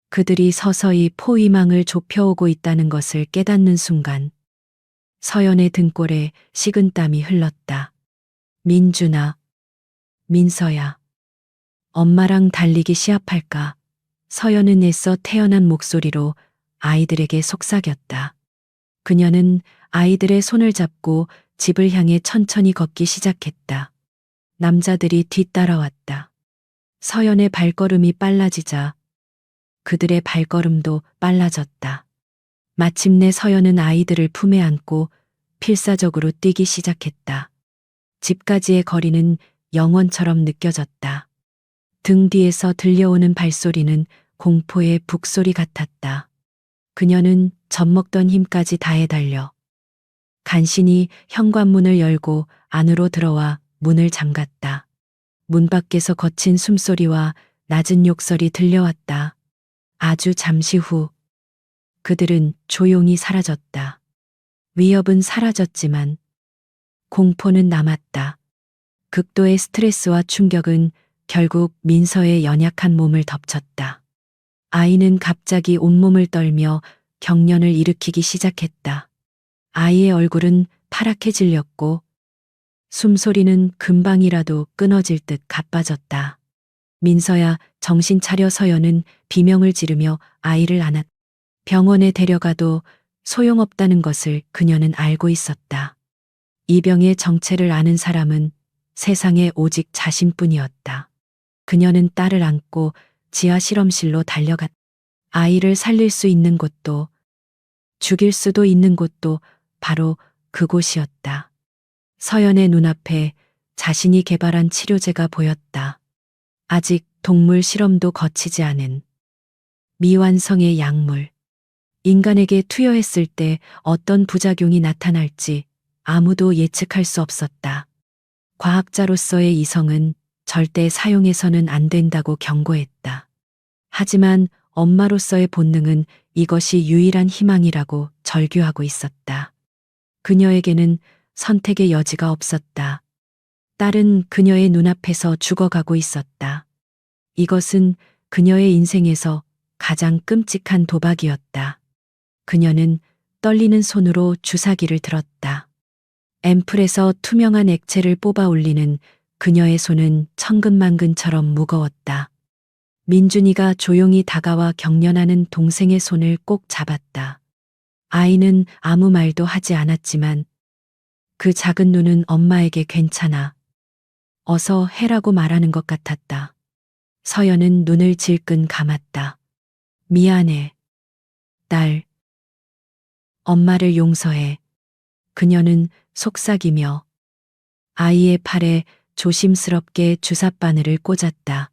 [SPEAKER 1] 그들이 서서히 포위망을 좁혀오고 있다는 것을 깨닫는 순간 서연의 등골에 식은땀이 흘렀다. 민준아, 민서야, 엄마랑 달리기 시합할까? 서연은 애써 태어난 목소리로 아이들에게 속삭였다. 그녀는 아이들의 손을 잡고 집을 향해 천천히 걷기 시작했다. 남자들이 뒤따라왔다. 서연의 발걸음이 빨라지자 그들의 발걸음도 빨라졌다. 마침내 서연은 아이들을 품에 안고 필사적으로 뛰기 시작했다. 집까지의 거리는 영원처럼 느껴졌다. 등 뒤에서 들려오는 발소리는 공포의 북소리 같았다. 그녀는 젖먹던 힘까지 다해 달려 간신히 현관문을 열고 안으로 들어와 문을 잠갔다. 문 밖에서 거친 숨소리와 낮은 욕설이 들려왔다. 아주 잠시 후 그들은 조용히 사라졌다. 위협은 사라졌지만 공포는 남았다. 극도의 스트레스와 충격은 결국 민서의 연약한 몸을 덮쳤다. 아이는 갑자기 온몸을 떨며 경련을 일으키기 시작했다. 아이의 얼굴은 파랗게 질렸고 숨소리는 금방이라도 끊어질 듯 가빠졌다. 민서야, 정신 차려. 서연은 비명을 지르며 아이를 안았다. 병원에 데려가도 소용없다는 것을 그녀는 알고 있었다. 이 병의 정체를 아는 사람은 세상에 오직 자신뿐이었다. 그녀는 딸을 안고 지하 실험실로 달려갔다. 아이를 살릴 수 있는 곳도 죽일 수도 있는 곳도 바로 그곳이었다. 서연의 눈앞에 자신이 개발한 치료제가 보였다. 아직 동물 실험도 거치지 않은 미완성의 약물. 인간에게 투여했을 때 어떤 부작용이 나타날지 아무도 예측할 수 없었다. 과학자로서의 이성은 절대 사용해서는 안 된다고 경고했다. 하지만 엄마로서의 본능은 이것이 유일한 희망이라고 절규하고 있었다. 그녀에게는 선택의 여지가 없었다. 딸은 그녀의 눈앞에서 죽어가고 있었다. 이것은 그녀의 인생에서 가장 끔찍한 도박이었다. 그녀는 떨리는 손으로 주사기를 들었다. 앰플에서 투명한 액체를 뽑아 올리는 그녀의 손은 천근만근처럼 무거웠다. 민준이가 조용히 다가와 격려하는 동생의 손을 꼭 잡았다. 아이는 아무 말도 하지 않았지만 그 작은 눈은 엄마에게 괜찮아. 어서 해라고 말하는 것 같았다. 서연은 눈을 질끈 감았다. 미안해. 딸. 엄마를 용서해. 그녀는 속삭이며 아이의 팔에 조심스럽게 주사바늘을 꽂았다.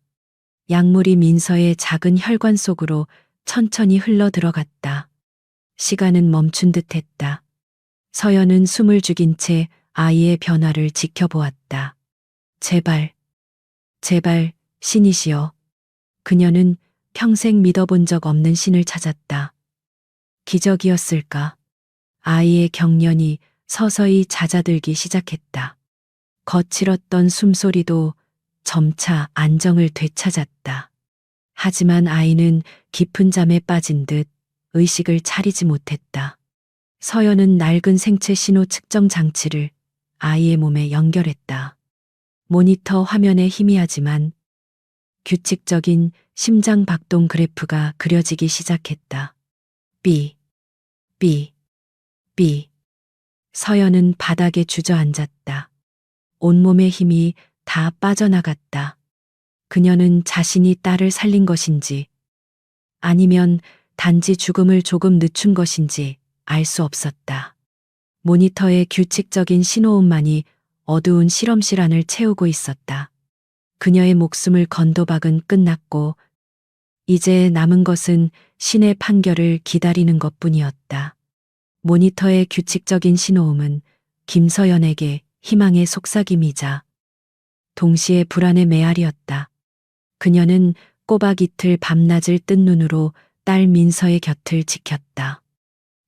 [SPEAKER 1] 약물이 민서의 작은 혈관 속으로 천천히 흘러 들어갔다. 시간은 멈춘 듯 했다. 서연은 숨을 죽인 채 아이의 변화를 지켜보았다. 제발, 제발, 신이시여. 그녀는 평생 믿어본 적 없는 신을 찾았다. 기적이었을까? 아이의 경련이 서서히 잦아들기 시작했다. 거칠었던 숨소리도 점차 안정을 되찾았다. 하지만 아이는 깊은 잠에 빠진 듯 의식을 차리지 못했다. 서연은 낡은 생체 신호 측정 장치를 아이의 몸에 연결했다. 모니터 화면에 희미하지만 규칙적인 심장 박동 그래프가 그려지기 시작했다. 삐, 삐, 삐. 서연은 바닥에 주저앉았다. 온몸의 힘이 다 빠져나갔다. 그녀는 자신이 딸을 살린 것인지 아니면 단지 죽음을 조금 늦춘 것인지 알 수 없었다. 모니터의 규칙적인 신호음만이 어두운 실험실 안을 채우고 있었다. 그녀의 목숨을 건 도박은 끝났고 이제 남은 것은 신의 판결을 기다리는 것뿐이었다. 모니터의 규칙적인 신호음은 김서연에게 희망의 속삭임이자 동시에 불안의 메아리였다. 그녀는 꼬박 이틀 밤낮을 뜬 눈으로 딸 민서의 곁을 지켰다.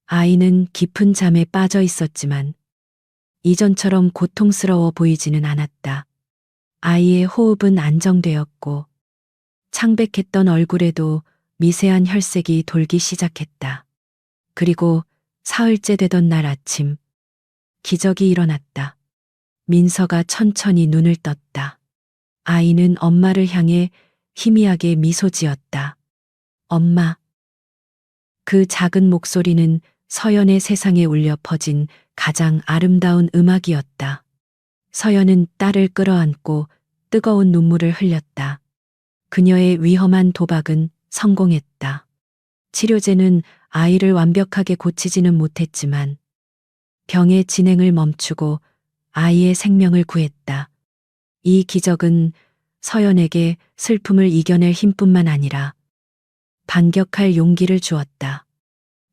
[SPEAKER 1] 아이는 깊은 잠에 빠져 있었지만 이전처럼 고통스러워 보이지는 않았다. 아이의 호흡은 안정되었고 창백했던 얼굴에도 미세한 혈색이 돌기 시작했다. 그리고 사흘째 되던 날 아침, 기적이 일어났다. 민서가 천천히 눈을 떴다. 아이는 엄마를 향해 희미하게 미소 지었다. 엄마. 그 작은 목소리는 서연의 세상에 울려 퍼진 가장 아름다운 음악이었다. 서연은 딸을 끌어안고 뜨거운 눈물을 흘렸다. 그녀의 위험한 도박은 성공했다. 치료제는 아이를 완벽하게 고치지는 못했지만 병의 진행을 멈추고 아이의 생명을 구했다. 이 기적은 서연에게 슬픔을 이겨낼 힘뿐만 아니라 반격할 용기를 주었다.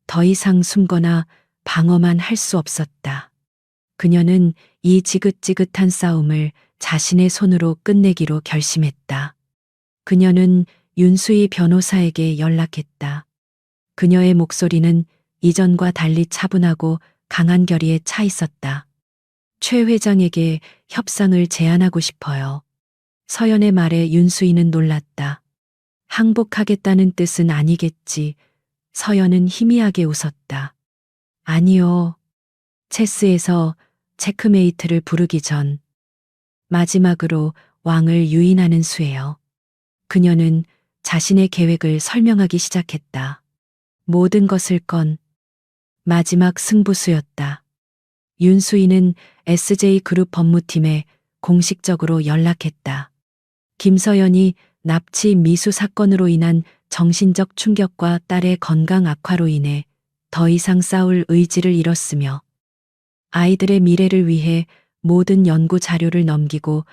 [SPEAKER 1] 더 이상 숨거나 방어만 할 수 없었다. 그녀는 이 지긋지긋한 싸움을 자신의 손으로 끝내기로 결심했다. 그녀는 윤수희 변호사에게 연락했다. 그녀의 목소리는 이전과 달리 차분하고 강한 결의에 차 있었다. 최 회장에게 협상을 제안하고 싶어요. 서연의 말에 윤수희는 놀랐다. 항복하겠다는 뜻은 아니겠지. 서연은 희미하게 웃었다. 아니요. 체스에서 체크메이트를 부르기 전 마지막으로 왕을 유인하는 수예요. 그녀는 자신의 계획을 설명하기 시작했다. 모든 것을 건 마지막 승부수였다. 윤수희는 SJ그룹 법무팀에 공식적으로 연락했다. 김서연이 납치 미수 사건으로 인한 정신적 충격과 딸의 건강 악화로 인해 더 이상 싸울 의지를 잃었으며 아이들의 미래를 위해 모든 연구 자료를 넘기고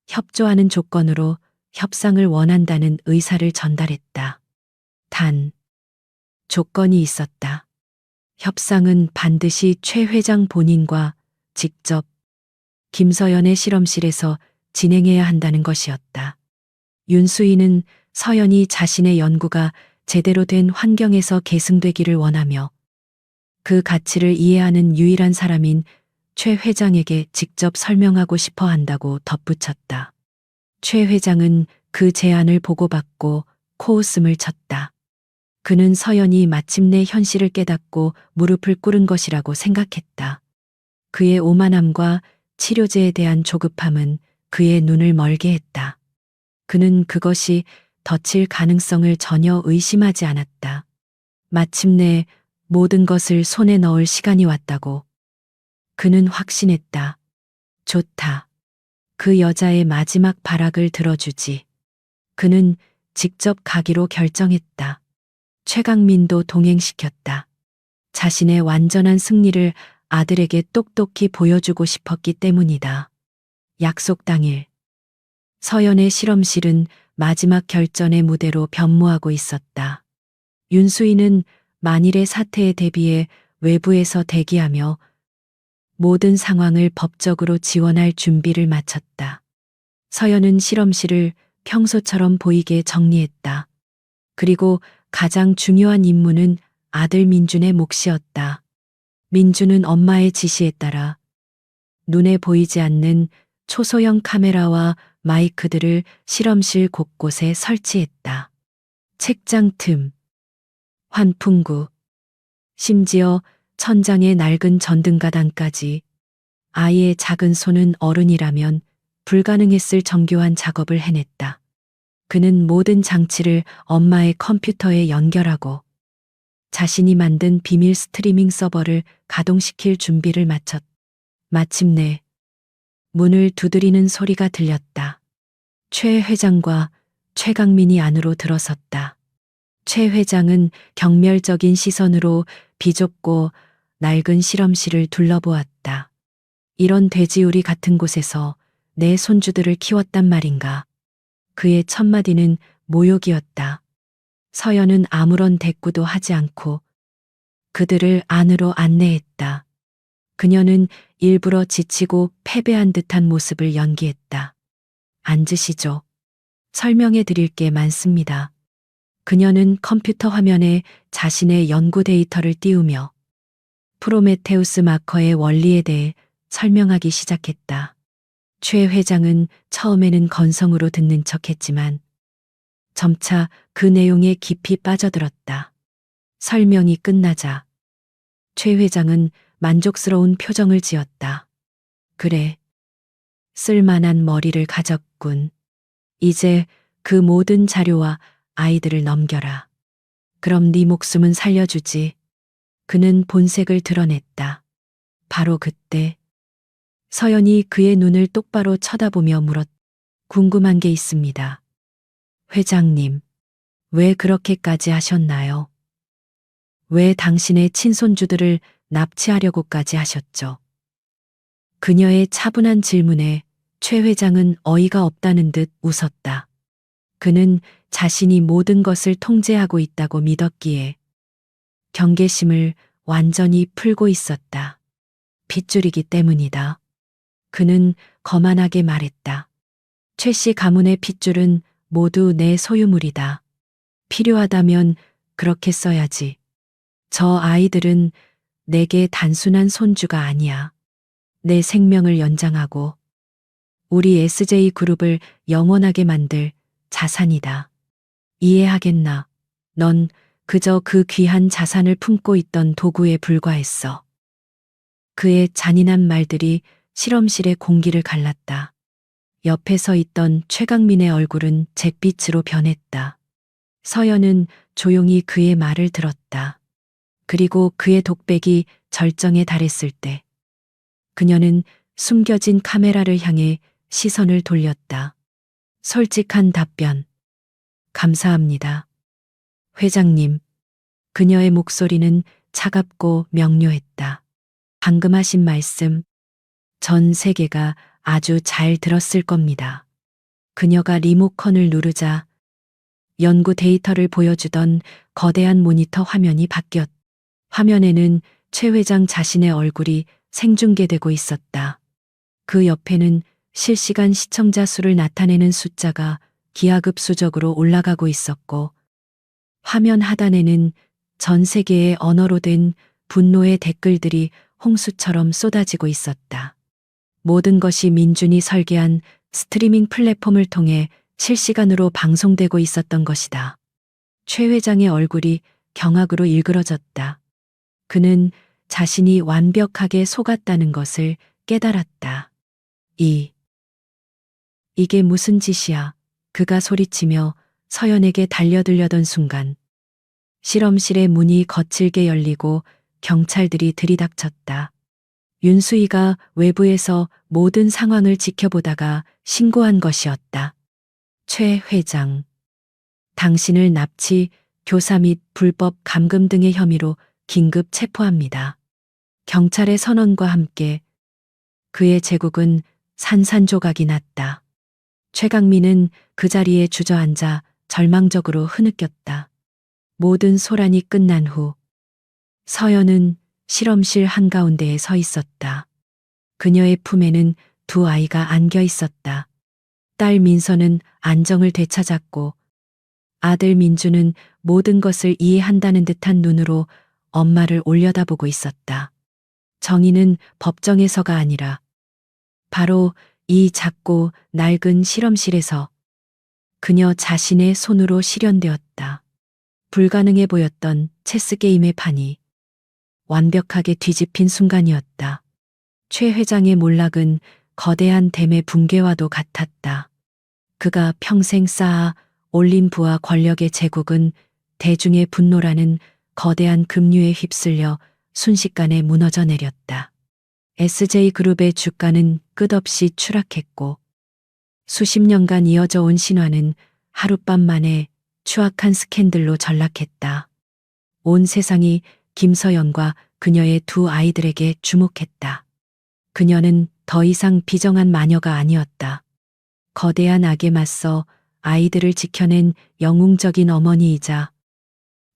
[SPEAKER 1] 협조하는 조건으로 협상을 원한다는 의사를 전달했다. 단, 조건이 있었다. 협상은 반드시 최 회장 본인과 직접 김서연의 실험실에서 진행해야 한다는 것이었다. 윤수희는 서연이 자신의 연구가 제대로 된 환경에서 계승되기를 원하며 그 가치를 이해하는 유일한 사람인 최 회장에게 직접 설명하고 싶어 한다고 덧붙였다. 최 회장은 그 제안을 보고받고 코웃음을 쳤다. 그는 서연이 마침내 현실을 깨닫고 무릎을 꿇은 것이라고 생각했다. 그의 오만함과 치료제에 대한 조급함은 그의 눈을 멀게 했다. 그는 그것이 덧칠 가능성을 전혀 의심하지 않았다. 마침내 모든 것을 손에 넣을 시간이 왔다고. 그는 확신했다. 좋다. 그 여자의 마지막 발악을 들어주지. 그는 직접 가기로 결정했다. 최강민도 동행시켰다. 자신의 완전한 승리를 아들에게 똑똑히 보여주고 싶었기 때문이다. 약속 당일. 서연의 실험실은 마지막 결전의 무대로 변모하고 있었다. 윤수희는 만일의 사태에 대비해 외부에서 대기하며 모든 상황을 법적으로 지원할 준비를 마쳤다. 서연은 실험실을 평소처럼 보이게 정리했다. 그리고 가장 중요한 임무는 아들 민준의 몫이었다. 민준은 엄마의 지시에 따라 눈에 보이지 않는 초소형 카메라와 마이크들을 실험실 곳곳에 설치했다. 책장 틈, 환풍구, 심지어 천장의 낡은 전등가단까지. 아이의 작은 손은 어른이라면 불가능했을 정교한 작업을 해냈다. 그는 모든 장치를 엄마의 컴퓨터에 연결하고 자신이 만든 비밀 스트리밍 서버를 가동시킬 준비를 마쳤다. 마침내 문을 두드리는 소리가 들렸다. 최 회장과 최강민이 안으로 들어섰다. 최 회장은 경멸적인 시선으로 비좁고 낡은 실험실을 둘러보았다. 이런 돼지우리 같은 곳에서 내 손주들을 키웠단 말인가. 그의 첫마디는 모욕이었다. 서연은 아무런 대꾸도 하지 않고 그들을 안으로 안내했다. 그녀는 일부러 지치고 패배한 듯한 모습을 연기했다. 앉으시죠. 설명해 드릴 게 많습니다. 그녀는 컴퓨터 화면에 자신의 연구 데이터를 띄우며 프로메테우스 마커의 원리에 대해 설명하기 시작했다. 최 회장은 처음에는 건성으로 듣는 척했지만 점차 그 내용에 깊이 빠져들었다. 설명이 끝나자 최 회장은 만족스러운 표정을 지었다. 그래. 쓸만한 머리를 가졌군. 이제 그 모든 자료와 아이들을 넘겨라. 그럼 네 목숨은 살려주지. 그는 본색을 드러냈다. 바로 그때 서연이 그의 눈을 똑바로 쳐다보며 물었다. 궁금한 게 있습니다. 회장님, 왜 그렇게까지 하셨나요? 왜 당신의 친손주들을 납치하려고까지 하셨죠? 그녀의 차분한 질문에 최 회장은 어이가 없다는 듯 웃었다. 그는 자신이 모든 것을 통제하고 있다고 믿었기에 경계심을 완전히 풀고 있었다. 핏줄이기 때문이다. 그는 거만하게 말했다. 최 씨 가문의 핏줄은 모두 내 소유물이다. 필요하다면 그렇게 써야지. 저 아이들은 내게 단순한 손주가 아니야. 내 생명을 연장하고 우리 SJ그룹을 영원하게 만들 자산이다. 이해하겠나? 넌 그저 그 귀한 자산을 품고 있던 도구에 불과했어. 그의 잔인한 말들이 실험실의 공기를 갈랐다. 옆에 서 있던 최강민의 얼굴은 잿빛으로 변했다. 서연은 조용히 그의 말을 들었다. 그리고 그의 독백이 절정에 달했을 때 그녀는 숨겨진 카메라를 향해 시선을 돌렸다. 솔직한 답변. 감사합니다. 회장님. 그녀의 목소리는 차갑고 명료했다. 방금 하신 말씀, 전 세계가 아주 잘 들었을 겁니다. 그녀가 리모컨을 누르자 연구 데이터를 보여주던 거대한 모니터 화면이 바뀌었다. 화면에는 최 회장 자신의 얼굴이 생중계되고 있었다. 그 옆에는 실시간 시청자 수를 나타내는 숫자가 기하급수적으로 올라가고 있었고, 화면 하단에는 전 세계의 언어로 된 분노의 댓글들이 홍수처럼 쏟아지고 있었다. 모든 것이 민준이 설계한 스트리밍 플랫폼을 통해 실시간으로 방송되고 있었던 것이다. 최 회장의 얼굴이 경악으로 일그러졌다. 그는 자신이 완벽하게 속았다는 것을 깨달았다. 이게 무슨 짓이야? 그가 소리치며 서연에게 달려들려던 순간 실험실의 문이 거칠게 열리고 경찰들이 들이닥쳤다. 윤수희가 외부에서 모든 상황을 지켜보다가 신고한 것이었다. 최 회장, 당신을 납치, 교사 및 불법 감금 등의 혐의로 긴급 체포합니다. 경찰의 선언과 함께 그의 제국은 산산조각이 났다. 최강민은 그 자리에 주저앉아 절망적으로 흐느꼈다. 모든 소란이 끝난 후 서연은 실험실 한가운데에 서 있었다. 그녀의 품에는 두 아이가 안겨 있었다. 딸 민서는 안정을 되찾았고 아들 민주는 모든 것을 이해한다는 듯한 눈으로 엄마를 올려다보고 있었다. 정의는 법정에서가 아니라 바로 이 작고 낡은 실험실에서 그녀 자신의 손으로 실현되었다. 불가능해 보였던 체스 게임의 판이 완벽하게 뒤집힌 순간이었다. 최 회장의 몰락은 거대한 댐의 붕괴와도 같았다. 그가 평생 쌓아 올린 부와 권력의 제국은 대중의 분노라는 거대한 급류에 휩쓸려 순식간에 무너져 내렸다. SJ그룹의 주가는 끝없이 추락했고 수십 년간 이어져 온 신화는 하룻밤 만에 추악한 스캔들로 전락했다. 온 세상이 김서연과 그녀의 두 아이들에게 주목했다. 그녀는 더 이상 비정한 마녀가 아니었다. 거대한 악에 맞서 아이들을 지켜낸 영웅적인 어머니이자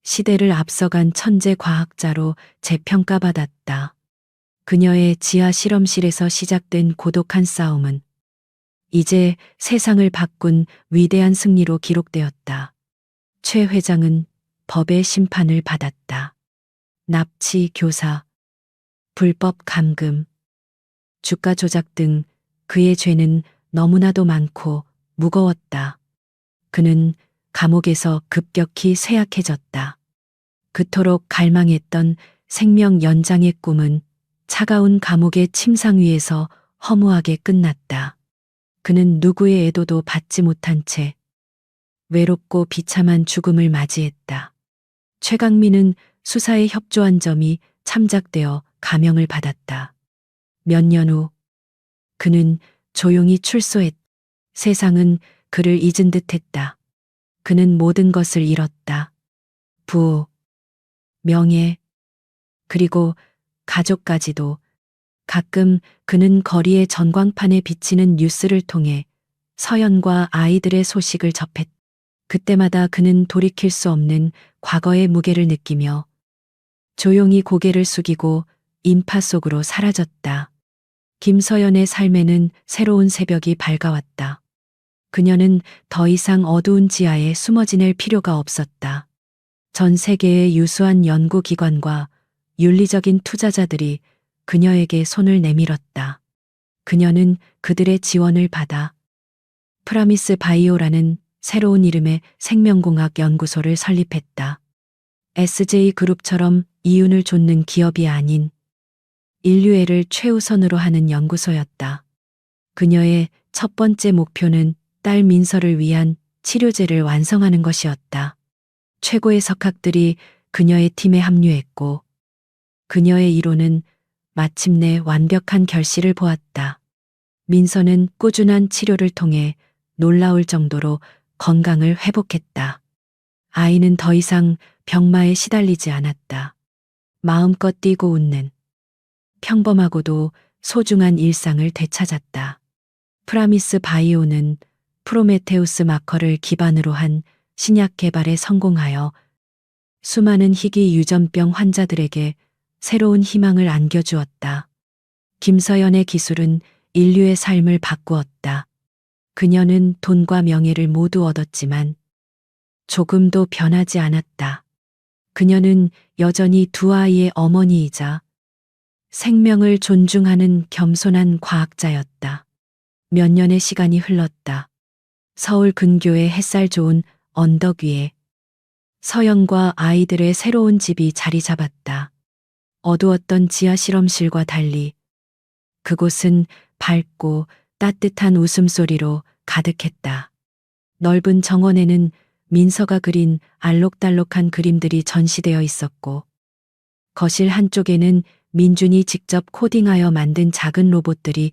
[SPEAKER 1] 시대를 앞서간 천재 과학자로 재평가받았다. 그녀의 지하 실험실에서 시작된 고독한 싸움은 이제 세상을 바꾼 위대한 승리로 기록되었다. 최 회장은 법의 심판을 받았다. 납치, 교사, 불법 감금, 주가 조작 등 그의 죄는 너무나도 많고 무거웠다. 그는 감옥에서 급격히 쇠약해졌다. 그토록 갈망했던 생명 연장의 꿈은 차가운 감옥의 침상 위에서 허무하게 끝났다. 그는 누구의 애도도 받지 못한 채 외롭고 비참한 죽음을 맞이했다. 최강민은 수사에 협조한 점이 참작되어 감형을 받았다. 몇 년 후 그는 조용히 출소했다. 세상은 그를 잊은 듯 했다. 그는 모든 것을 잃었다. 부호, 명예, 그리고 가족까지도. 가끔 그는 거리의 전광판에 비치는 뉴스를 통해 서연과 아이들의 소식을 접했다. 그때마다 그는 돌이킬 수 없는 과거의 무게를 느끼며 조용히 고개를 숙이고 인파 속으로 사라졌다. 김서연의 삶에는 새로운 새벽이 밝아왔다. 그녀는 더 이상 어두운 지하에 숨어 지낼 필요가 없었다. 전 세계의 유수한 연구기관과 윤리적인 투자자들이 그녀에게 손을 내밀었다. 그녀는 그들의 지원을 받아 프라미스 바이오라는 새로운 이름의 생명공학 연구소를 설립했다. SJ그룹처럼 이윤을 좇는 기업이 아닌 인류애를 최우선으로 하는 연구소였다. 그녀의 첫 번째 목표는 딸 민서를 위한 치료제를 완성하는 것이었다. 최고의 석학들이 그녀의 팀에 합류했고 그녀의 이론은 마침내 완벽한 결실을 보았다. 민서는 꾸준한 치료를 통해 놀라울 정도로 건강을 회복했다. 아이는 더 이상 병마에 시달리지 않았다. 마음껏 뛰고 웃는 평범하고도 소중한 일상을 되찾았다. 프라미스 바이오는 프로메테우스 마커를 기반으로 한 신약 개발에 성공하여 수많은 희귀 유전병 환자들에게 새로운 희망을 안겨주었다. 김서연의 기술은 인류의 삶을 바꾸었다. 그녀는 돈과 명예를 모두 얻었지만 조금도 변하지 않았다. 그녀는 여전히 두 아이의 어머니이자 생명을 존중하는 겸손한 과학자였다. 몇 년의 시간이 흘렀다. 서울 근교의 햇살 좋은 언덕 위에 서연과 아이들의 새로운 집이 자리 잡았다. 어두웠던 지하 실험실과 달리 그곳은 밝고 따뜻한 웃음소리로 가득했다. 넓은 정원에는 민서가 그린 알록달록한 그림들이 전시되어 있었고 거실 한쪽에는 민준이 직접 코딩하여 만든 작은 로봇들이